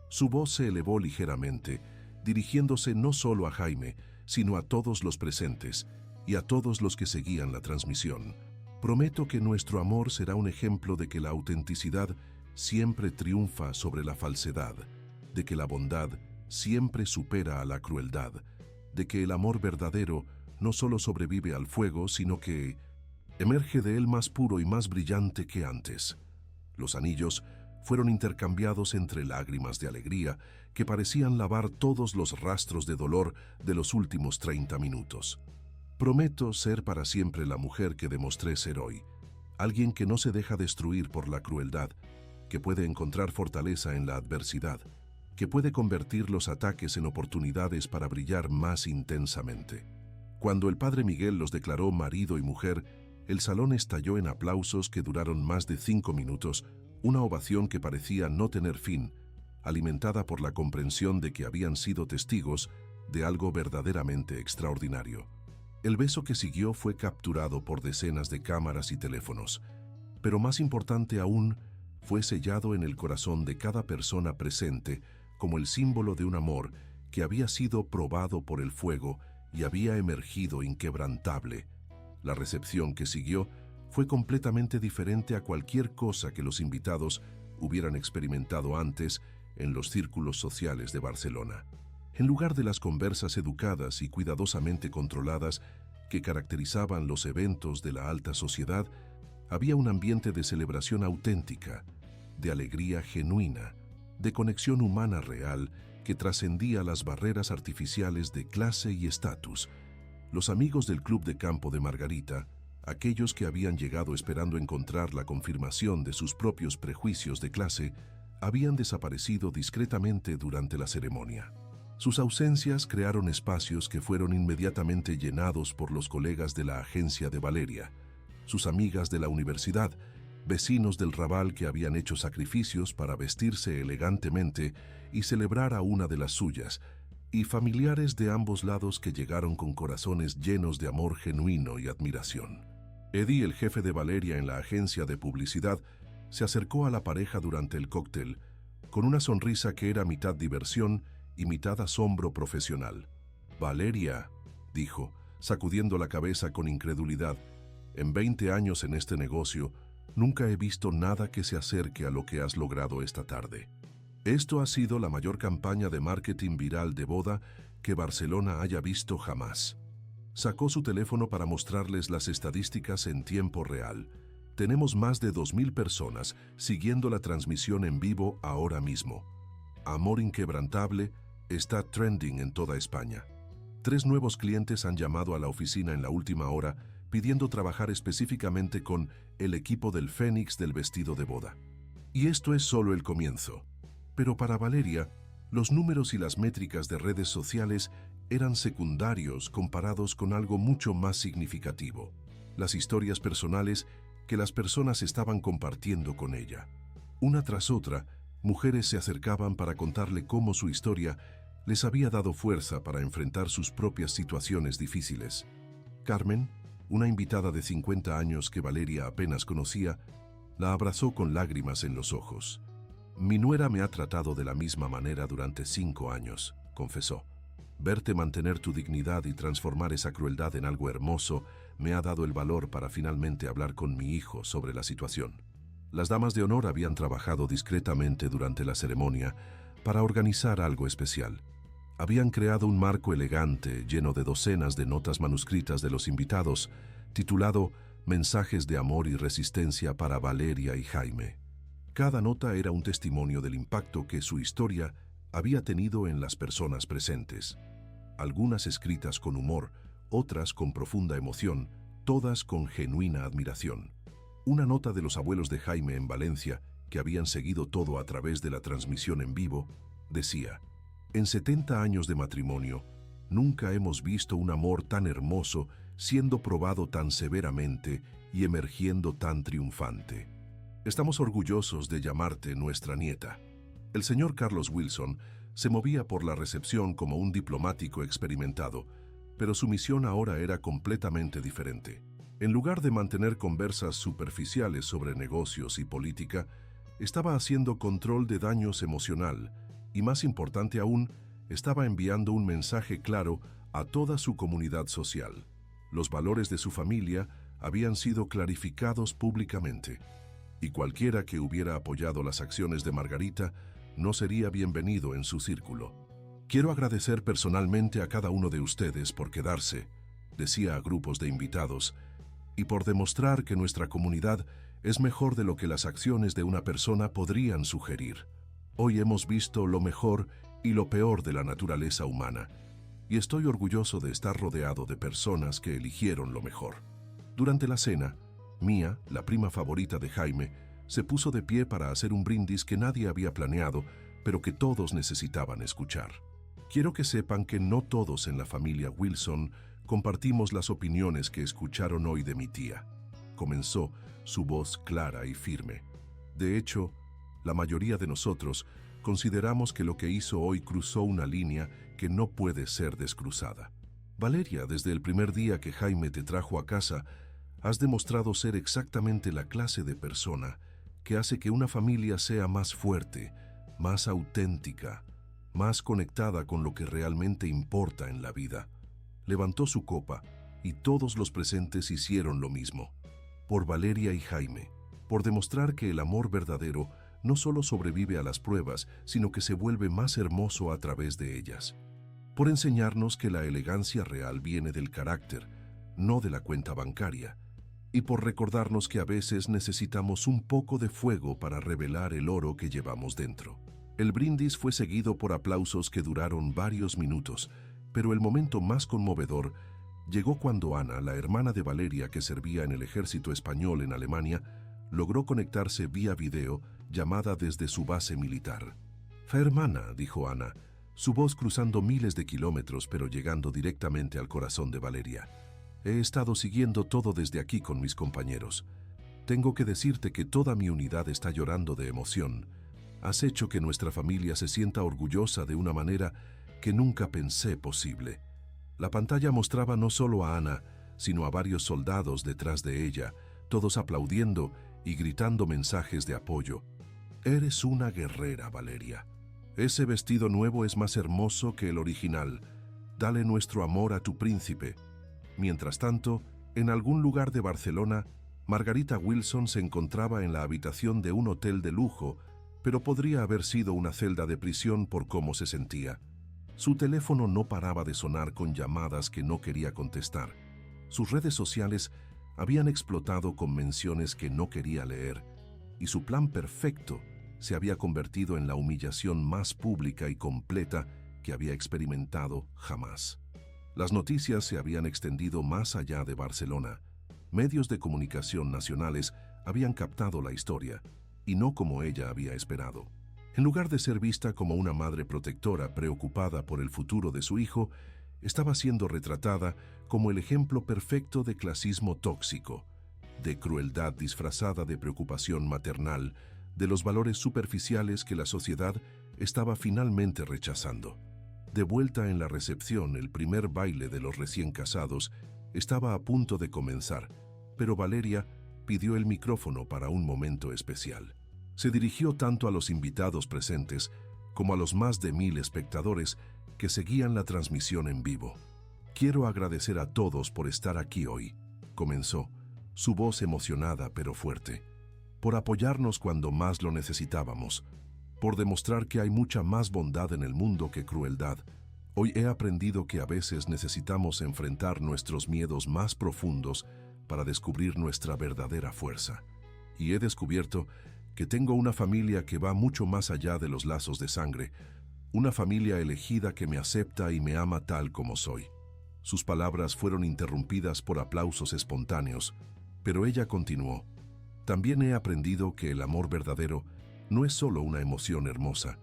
Su voz se elevó ligeramente, dirigiéndose no solo a Jaime, sino a todos los presentes y a todos los que seguían la transmisión. Prometo que nuestro amor será un ejemplo de que la autenticidad siempre triunfa sobre la falsedad, de que la bondad siempre supera a la crueldad, de que el amor verdadero no solo sobrevive al fuego, sino que emerge de él más puro y más brillante que antes. Los anillos fueron intercambiados entre lágrimas de alegría que parecían lavar todos los rastros de dolor de los últimos 30 minutos. Prometo ser para siempre la mujer que demostré ser hoy, alguien que no se deja destruir por la crueldad, que puede encontrar fortaleza en la adversidad, que puede convertir los ataques en oportunidades para brillar más intensamente. Cuando el padre Miguel los declaró marido y mujer, el salón estalló en aplausos que duraron más de 5 minutos, una ovación que parecía no tener fin, alimentada por la comprensión de que habían sido testigos de algo verdaderamente extraordinario. El beso que siguió fue capturado por decenas de cámaras y teléfonos, pero más importante aún, fue sellado en el corazón de cada persona presente como el símbolo de un amor que había sido probado por el fuego y había emergido inquebrantable. La recepción que siguió fue completamente diferente a cualquier cosa que los invitados hubieran experimentado antes en los círculos sociales de Barcelona. En lugar de las conversas educadas y cuidadosamente controladas que caracterizaban los eventos de la alta sociedad, había un ambiente de celebración auténtica, de alegría genuina, de conexión humana real que trascendía las barreras artificiales de clase y estatus. Los amigos del club de campo de Margarita, aquellos que habían llegado esperando encontrar la confirmación de sus propios prejuicios de clase, habían desaparecido discretamente durante la ceremonia. Sus ausencias crearon espacios que fueron inmediatamente llenados por los colegas de la agencia de Valeria, sus amigas de la universidad, vecinos del Raval que habían hecho sacrificios para vestirse elegantemente y celebrar a una de las suyas, y familiares de ambos lados que llegaron con corazones llenos de amor genuino y admiración. Eddie, el jefe de Valeria en la agencia de publicidad, se acercó a la pareja durante el cóctel, con una sonrisa que era mitad diversión y mitad asombro profesional. «Valeria», dijo, sacudiendo la cabeza con incredulidad, En 20 años en este negocio, nunca he visto nada que se acerque a lo que has logrado esta tarde. Esto ha sido la mayor campaña de marketing viral de boda que Barcelona haya visto jamás. Sacó su teléfono para mostrarles las estadísticas en tiempo real. Tenemos más de 2.000 personas siguiendo la transmisión en vivo ahora mismo. Amor inquebrantable está trending en toda España. 3 nuevos clientes han llamado a la oficina en la última hora pidiendo trabajar específicamente con el equipo del Fénix del vestido de boda. Y esto es solo el comienzo. Pero para Valeria, los números y las métricas de redes sociales eran secundarios comparados con algo mucho más significativo: las historias personales que las personas estaban compartiendo con ella. Una tras otra, mujeres se acercaban para contarle cómo su historia les había dado fuerza para enfrentar sus propias situaciones difíciles. Carmen, una invitada de 50 años que Valeria apenas conocía, la abrazó con lágrimas en los ojos. «Mi nuera me ha tratado de la misma manera durante 5 años», confesó. «Verte mantener tu dignidad y transformar esa crueldad en algo hermoso me ha dado el valor para finalmente hablar con mi hijo sobre la situación». Las damas de honor habían trabajado discretamente durante la ceremonia para organizar algo especial. Habían creado un marco elegante lleno de docenas de notas manuscritas de los invitados, titulado «Mensajes de amor y resistencia para Valeria y Jaime». Cada nota era un testimonio del impacto que su historia había tenido en las personas presentes. Algunas escritas con humor, otras con profunda emoción, todas con genuina admiración. Una nota de los abuelos de Jaime en Valencia, que habían seguido todo a través de la transmisión en vivo, decía: «En 70 años de matrimonio, nunca hemos visto un amor tan hermoso siendo probado tan severamente y emergiendo tan triunfante. Estamos orgullosos de llamarte nuestra nieta». El señor Carlos Wilson se movía por la recepción como un diplomático experimentado, pero su misión ahora era completamente diferente. En lugar de mantener conversas superficiales sobre negocios y política, estaba haciendo control de daños emocional y, más importante aún, estaba enviando un mensaje claro a toda su comunidad social. Los valores de su familia habían sido clarificados públicamente, y cualquiera que hubiera apoyado las acciones de Margarita no sería bienvenido en su círculo. «Quiero agradecer personalmente a cada uno de ustedes por quedarse», decía a grupos de invitados, «y por demostrar que nuestra comunidad es mejor de lo que las acciones de una persona podrían sugerir. Hoy hemos visto lo mejor y lo peor de la naturaleza humana, y estoy orgulloso de estar rodeado de personas que eligieron lo mejor». Durante la cena, Mía, la prima favorita de Jaime, se puso de pie para hacer un brindis que nadie había planeado, pero que todos necesitaban escuchar. «Quiero que sepan que no todos en la familia Wilson compartimos las opiniones que escucharon hoy de mi tía», comenzó, su voz clara y firme. «De hecho, la mayoría de nosotros consideramos que lo que hizo hoy cruzó una línea que no puede ser descruzada. Valeria, desde el primer día que Jaime te trajo a casa, has demostrado ser exactamente la clase de persona que hace que una familia sea más fuerte, más auténtica, más conectada con lo que realmente importa en la vida». Levantó su copa y todos los presentes hicieron lo mismo. Por Valeria y Jaime, por demostrar que el amor verdadero no solo sobrevive a las pruebas, sino que se vuelve más hermoso a través de ellas. Por enseñarnos que la elegancia real viene del carácter, no de la cuenta bancaria. Y por recordarnos que a veces necesitamos un poco de fuego para revelar el oro que llevamos dentro. El brindis fue seguido por aplausos que duraron varios minutos, pero el momento más conmovedor llegó cuando Ana, la hermana de Valeria que servía en el ejército español en Alemania, logró conectarse vía video llamada desde su base militar. «Fa hermana», dijo Ana, su voz cruzando miles de kilómetros pero llegando directamente al corazón de Valeria. «He estado siguiendo todo desde aquí con mis compañeros. Tengo que decirte que toda mi unidad está llorando de emoción. Has hecho que nuestra familia se sienta orgullosa de una manera que nunca pensé posible». La pantalla mostraba no solo a Ana, sino a varios soldados detrás de ella, todos aplaudiendo y gritando mensajes de apoyo. «Eres una guerrera, Valeria. Ese vestido nuevo es más hermoso que el original. Dale nuestro amor a tu príncipe». Mientras tanto, En algún lugar de Barcelona, Margarita Wilson se encontraba en la habitación de un hotel de lujo, pero podría haber sido una celda de prisión por cómo se sentía. Su teléfono no paraba de sonar con llamadas que no quería contestar. Sus redes sociales habían explotado con menciones que no quería leer, y su plan perfecto se había convertido en la humillación más pública y completa que había experimentado jamás. Las noticias se habían extendido más allá de Barcelona. Medios de comunicación nacionales habían captado la historia, y no como ella había esperado. En lugar de ser vista como una madre protectora preocupada por el futuro de su hijo, estaba siendo retratada como el ejemplo perfecto de clasismo tóxico, de crueldad disfrazada de preocupación maternal, de los valores superficiales que la sociedad estaba finalmente rechazando. De vuelta en la recepción, el primer baile de los recién casados estaba a punto de comenzar, pero Valeria pidió el micrófono para un momento especial. Se dirigió tanto a los invitados presentes como a los más de 1000 espectadores que seguían la transmisión en vivo. «Quiero agradecer a todos por estar aquí hoy», comenzó, su voz emocionada pero fuerte, «por apoyarnos cuando más lo necesitábamos, por demostrar que hay mucha más bondad en el mundo que crueldad. Hoy he aprendido que a veces necesitamos enfrentar nuestros miedos más profundos para descubrir nuestra verdadera fuerza. Y he descubierto que tengo una familia que va mucho más allá de los lazos de sangre, una familia elegida que me acepta y me ama tal como soy». Sus palabras fueron interrumpidas por aplausos espontáneos, pero ella continuó. «También he aprendido que el amor verdadero no es solo una emoción hermosa,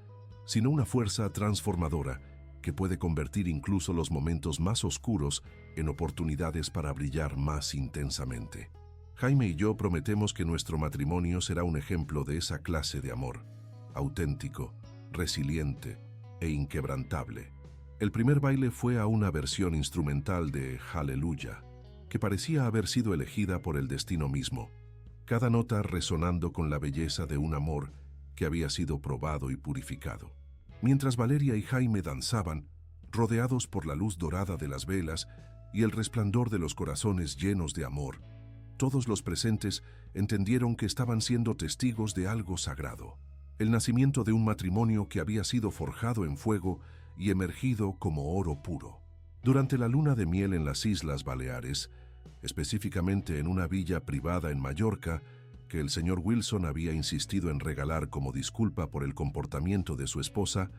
sino una fuerza transformadora que puede convertir incluso los momentos más oscuros en oportunidades para brillar más intensamente. Jaime y yo prometemos que nuestro matrimonio será un ejemplo de esa clase de amor, auténtico, resiliente e inquebrantable». El primer baile fue a una versión instrumental de Hallelujah, que parecía haber sido elegida por el destino mismo, cada nota resonando con la belleza de un amor que había sido probado y purificado. Mientras Valeria y Jaime danzaban, rodeados por la luz dorada de las velas y el resplandor de los corazones llenos de amor, todos los presentes entendieron que estaban siendo testigos de algo sagrado, el nacimiento de un matrimonio que había sido forjado en fuego y emergido como oro puro. Durante la luna de miel en las Islas Baleares, específicamente en una villa privada en Mallorca, que el señor Wilson había insistido en regalar como disculpa por el comportamiento de su esposa,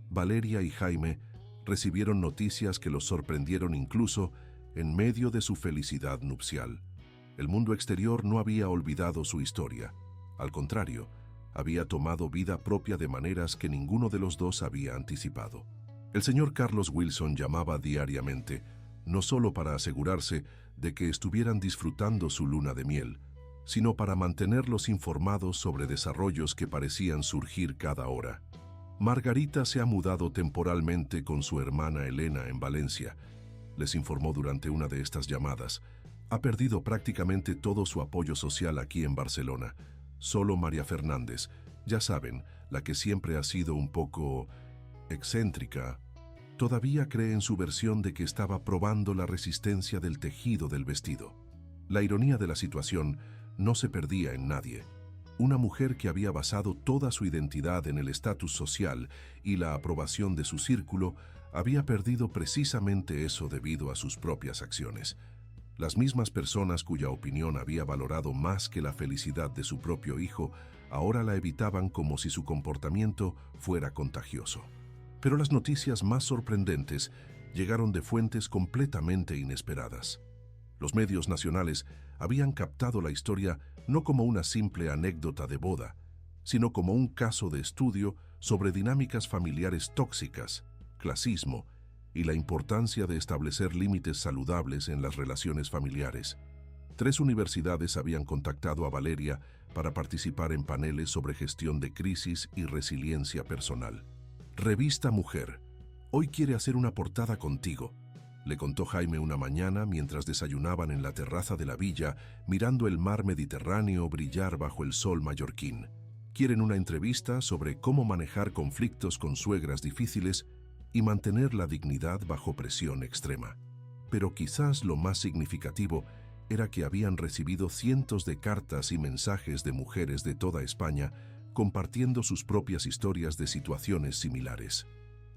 Valeria y Jaime recibieron noticias que los sorprendieron incluso en medio de su felicidad nupcial. El mundo exterior no había olvidado su historia. Al contrario, había tomado vida propia de maneras que ninguno de los dos había anticipado. El señor Carlos Wilson llamaba diariamente, no solo para asegurarse de que estuvieran disfrutando su luna de miel, sino para mantenerlos informados sobre desarrollos que parecían surgir cada hora. Margarita se ha mudado temporalmente con su hermana Elena en Valencia, les informó durante una de estas llamadas. Ha perdido prácticamente todo su apoyo social aquí en Barcelona. Solo María Fernández, ya saben, la que siempre ha sido un poco excéntrica, todavía cree en su versión de que estaba probando la resistencia del tejido del vestido. La ironía de la situación no se perdía en nadie. Una mujer que había basado toda su identidad en el estatus social y la aprobación de su círculo había perdido precisamente eso debido a sus propias acciones. Las mismas personas cuya opinión había valorado más que la felicidad de su propio hijo ahora la evitaban como si su comportamiento fuera contagioso. Pero las noticias más sorprendentes llegaron de fuentes completamente inesperadas. Los medios nacionales habían captado la historia no como una simple anécdota de boda, sino como un caso de estudio sobre dinámicas familiares tóxicas, clasismo y la importancia de establecer límites saludables en las relaciones familiares. 3 universidades habían contactado a Valeria para participar en paneles sobre gestión de crisis y resiliencia personal. Revista Mujer, hoy quiere hacer una portada contigo, le contó Jaime una mañana mientras desayunaban en la terraza de la villa, mirando el mar Mediterráneo brillar bajo el sol mallorquín. Quieren una entrevista sobre cómo manejar conflictos con suegras difíciles y mantener la dignidad bajo presión extrema. Pero quizás lo más significativo era que habían recibido cientos de cartas y mensajes de mujeres de toda España compartiendo sus propias historias de situaciones similares.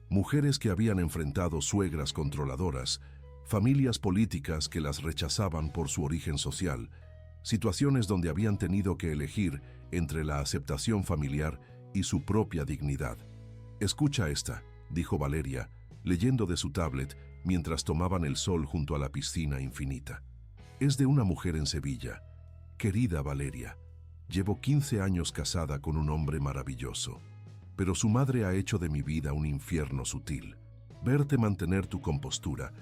Mujeres que habían enfrentado suegras controladoras, familias políticas que las rechazaban por su origen social, situaciones donde habían tenido que elegir entre la aceptación familiar y su propia dignidad. «Escucha esta», dijo Valeria, leyendo de su tablet mientras tomaban el sol junto a la piscina infinita. Es de una mujer en Sevilla. «Querida Valeria, llevo 15 años casada con un hombre maravilloso, pero su madre ha hecho de mi vida un infierno sutil. Verte mantener tu compostura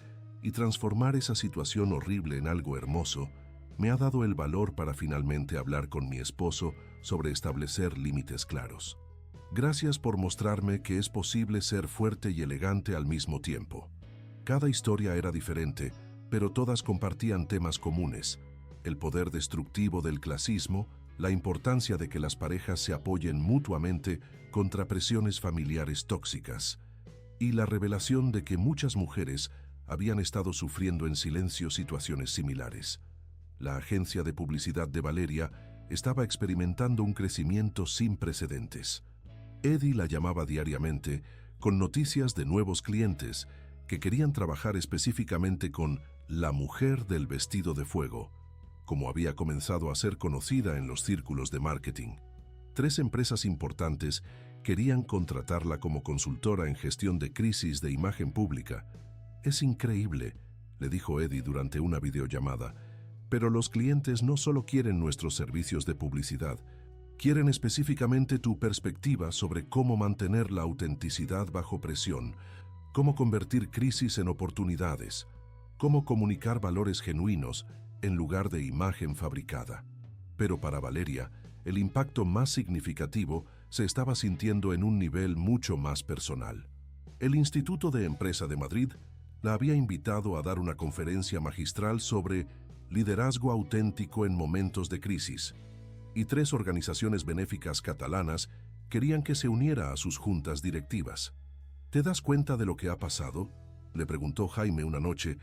y transformar esa situación horrible en algo hermoso me ha dado el valor para finalmente hablar con mi esposo sobre establecer límites claros. Gracias por mostrarme que es posible ser fuerte y elegante al mismo tiempo». Cada historia era diferente, pero todas compartían temas comunes: el poder destructivo del clasismo, la importancia de que las parejas se apoyen mutuamente contra presiones familiares tóxicas, y la revelación de que muchas mujeres habían estado sufriendo en silencio situaciones similares. La agencia de publicidad de Valeria estaba experimentando un crecimiento sin precedentes. Eddie la llamaba diariamente con noticias de nuevos clientes que querían trabajar específicamente con la mujer del vestido de fuego, como había comenzado a ser conocida en los círculos de marketing. 3 empresas importantes querían contratarla como consultora en gestión de crisis de imagen pública. «Es increíble», le dijo Eddie durante una videollamada, «pero los clientes no solo quieren nuestros servicios de publicidad, quieren específicamente tu perspectiva sobre cómo mantener la autenticidad bajo presión, cómo convertir crisis en oportunidades, cómo comunicar valores genuinos en lugar de imagen fabricada». Pero para Valeria, el impacto más significativo se estaba sintiendo en un nivel mucho más personal. El Instituto de Empresa de Madrid la había invitado a dar una conferencia magistral sobre liderazgo auténtico en momentos de crisis, y 3 organizaciones benéficas catalanas querían que se uniera a sus juntas directivas. «¿Te das cuenta de lo que ha pasado?», le preguntó Jaime una noche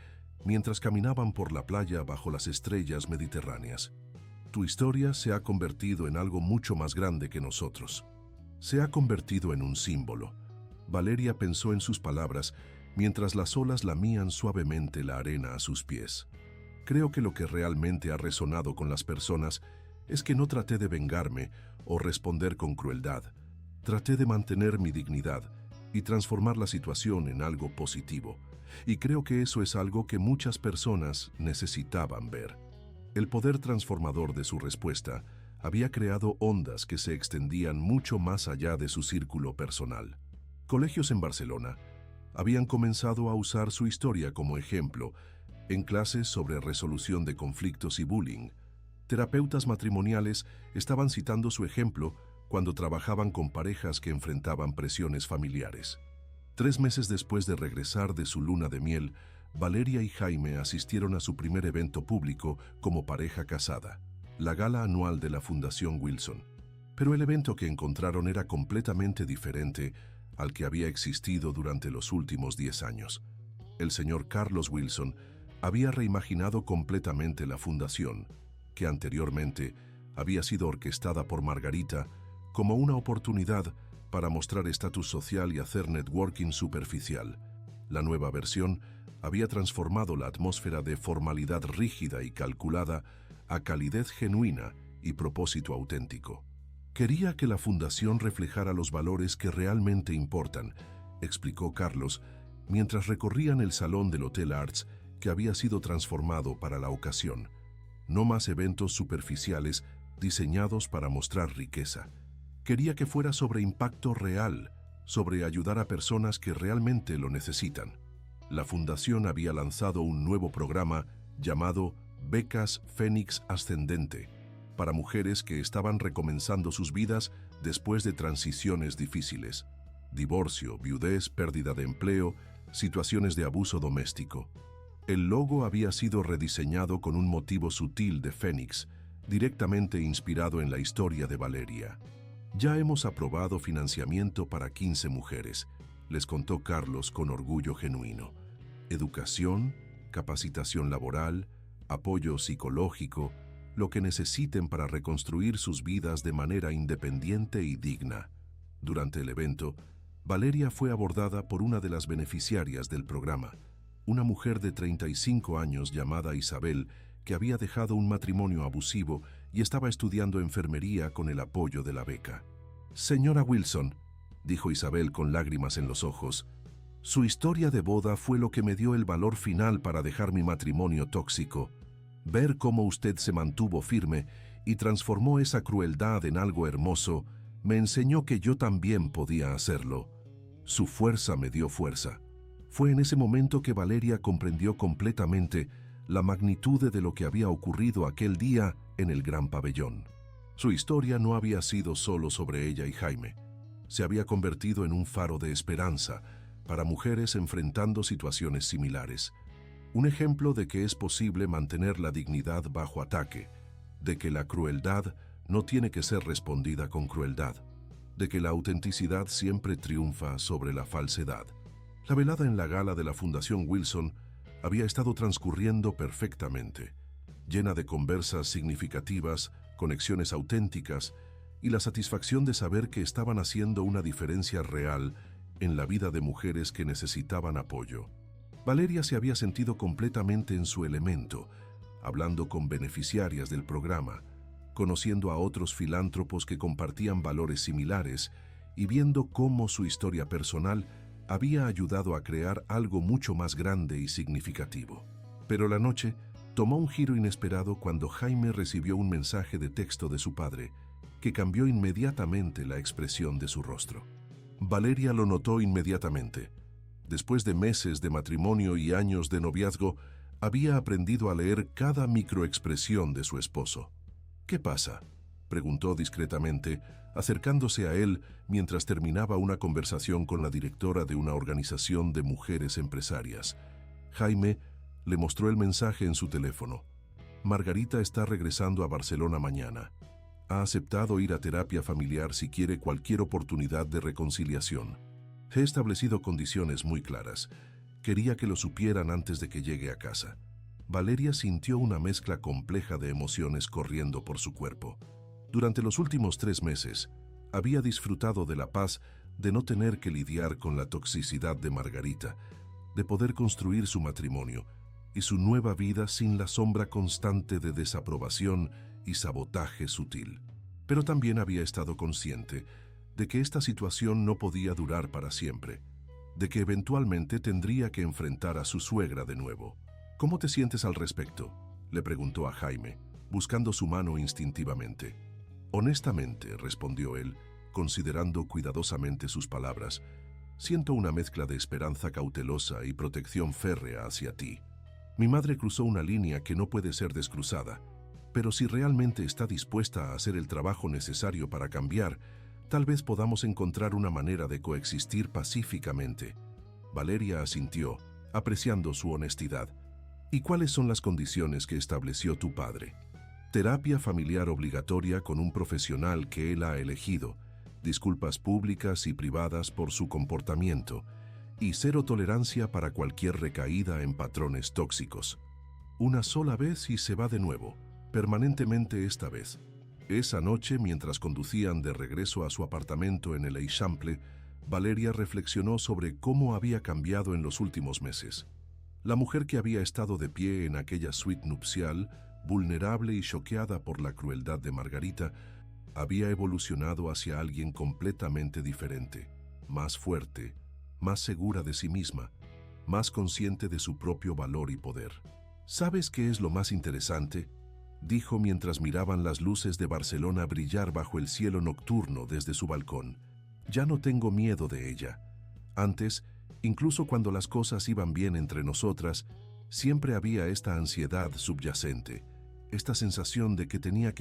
mientras caminaban por la playa bajo las estrellas mediterráneas. «Tu historia se ha convertido en algo mucho más grande que nosotros. Se ha convertido en un símbolo». Valeria pensó en sus palabras mientras las olas lamían suavemente la arena a sus pies. «Creo que lo que realmente ha resonado con las personas es que no traté de vengarme o responder con crueldad. Traté de mantener mi dignidad y transformar la situación en algo positivo. Y creo que eso es algo que muchas personas necesitaban ver». El poder transformador de su respuesta había creado ondas que se extendían mucho más allá de su círculo personal. Colegios en Barcelona habían comenzado a usar su historia como ejemplo en clases sobre resolución de conflictos y bullying. Terapeutas matrimoniales estaban citando su ejemplo cuando trabajaban con parejas que enfrentaban presiones familiares. 3 meses después de regresar de su luna de miel, Valeria y Jaime asistieron a su primer evento público como pareja casada, la gala anual de la Fundación Wilson. Pero el evento que encontraron era completamente diferente al que había existido durante los últimos 10 años. El señor Carlos Wilson había reimaginado completamente la fundación, que anteriormente había sido orquestada por Margarita como una oportunidad para mostrar estatus social y hacer networking superficial. La nueva versión había transformado la atmósfera de formalidad rígida y calculada a calidez genuina y propósito auténtico. «Quería que la fundación reflejara los valores que realmente importan», explicó Carlos, mientras recorrían el salón del Hotel Arts que había sido transformado para la ocasión. No más eventos superficiales diseñados para mostrar riqueza. Quería que fuera sobre impacto real, sobre ayudar a personas que realmente lo necesitan. La fundación había lanzado un nuevo programa llamado Becas Fénix Ascendente, para mujeres que estaban recomenzando sus vidas después de transiciones difíciles: divorcio, viudez, pérdida de empleo, situaciones de abuso doméstico. El logo había sido rediseñado con un motivo sutil de fénix, directamente inspirado en la historia de Valeria. «Ya hemos aprobado financiamiento para 15 mujeres», les contó Carlos con orgullo genuino. «Educación, capacitación laboral, apoyo psicológico, lo que necesiten para reconstruir sus vidas de manera independiente y digna. Durante el evento, Valeria fue abordada por una de las beneficiarias del programa, una mujer de 35 años llamada Isabel, que había dejado un matrimonio abusivo y estaba estudiando enfermería con el apoyo de la beca. «Señora Wilson», dijo Isabel con lágrimas en los ojos, «su historia de boda fue lo que me dio el valor final para dejar mi matrimonio tóxico. Ver cómo usted se mantuvo firme y transformó esa crueldad en algo hermoso, me enseñó que yo también podía hacerlo. Su fuerza me dio fuerza». Fue en ese momento que Valeria comprendió completamente la magnitud de lo que había ocurrido aquel día en el gran pabellón. Su historia no había sido solo sobre ella y Jaime. Se había convertido en un faro de esperanza para mujeres enfrentando situaciones similares. Un ejemplo de que es posible mantener la dignidad bajo ataque, de que la crueldad no tiene que ser respondida con crueldad, de que la autenticidad siempre triunfa sobre la falsedad. La velada en la gala de la Fundación Wilson había estado transcurriendo perfectamente, llena de conversas significativas, conexiones auténticas y la satisfacción de saber que estaban haciendo una diferencia real en la vida de mujeres que necesitaban apoyo. Valeria se había sentido completamente en su elemento, hablando con beneficiarias del programa, conociendo a otros filántropos que compartían valores similares y viendo cómo su historia personal había ayudado a crear algo mucho más grande y significativo. Pero la noche tomó un giro inesperado cuando Jaime recibió un mensaje de texto de su padre que cambió inmediatamente la expresión de su rostro. Valeria lo notó inmediatamente. Después de meses de matrimonio y años de noviazgo, había aprendido a leer cada microexpresión de su esposo. «¿Qué pasa?», preguntó discretamente, acercándose a él mientras terminaba una conversación con la directora de una organización de mujeres empresarias. Jaime le mostró el mensaje en su teléfono. «Margarita está regresando a Barcelona mañana. Ha aceptado ir a terapia familiar si quiere cualquier oportunidad de reconciliación. He establecido condiciones muy claras. Quería que lo supieran antes de que llegue a casa». Valeria sintió una mezcla compleja de emociones corriendo por su cuerpo. Durante los últimos 3 meses, había disfrutado de la paz de no tener que lidiar con la toxicidad de Margarita, de poder construir su matrimonio y su nueva vida sin la sombra constante de desaprobación y sabotaje sutil. Pero también había estado consciente de que esta situación no podía durar para siempre, de que eventualmente tendría que enfrentar a su suegra de nuevo. «¿Cómo te sientes al respecto?», le preguntó a Jaime, buscando su mano instintivamente. «Honestamente», respondió él, considerando cuidadosamente sus palabras, «siento una mezcla de esperanza cautelosa y protección férrea hacia ti. Mi madre cruzó una línea que no puede ser descruzada, pero si realmente está dispuesta a hacer el trabajo necesario para cambiar, tal vez podamos encontrar una manera de coexistir pacíficamente». Valeria asintió, apreciando su honestidad. «¿Y cuáles son las condiciones que estableció tu padre?» «Terapia familiar obligatoria con un profesional que él ha elegido, disculpas públicas y privadas por su comportamiento, y 0 tolerancia para cualquier recaída en patrones tóxicos. Una sola vez y se va de nuevo, permanentemente esta vez». Esa noche, mientras conducían de regreso a su apartamento en el Eixample, Valeria reflexionó sobre cómo había cambiado en los últimos meses. La mujer que había estado de pie en aquella suite nupcial, vulnerable y choqueada por la crueldad de Margarita, había evolucionado hacia alguien completamente diferente, más fuerte, más segura de sí misma, más consciente de su propio valor y poder. «¿Sabes qué es lo más interesante?», dijo mientras miraban las luces de Barcelona brillar bajo el cielo nocturno desde su balcón. «Ya no tengo miedo de ella. Antes, incluso cuando las cosas iban bien entre nosotras, siempre había esta ansiedad subyacente, esta sensación de que tenía que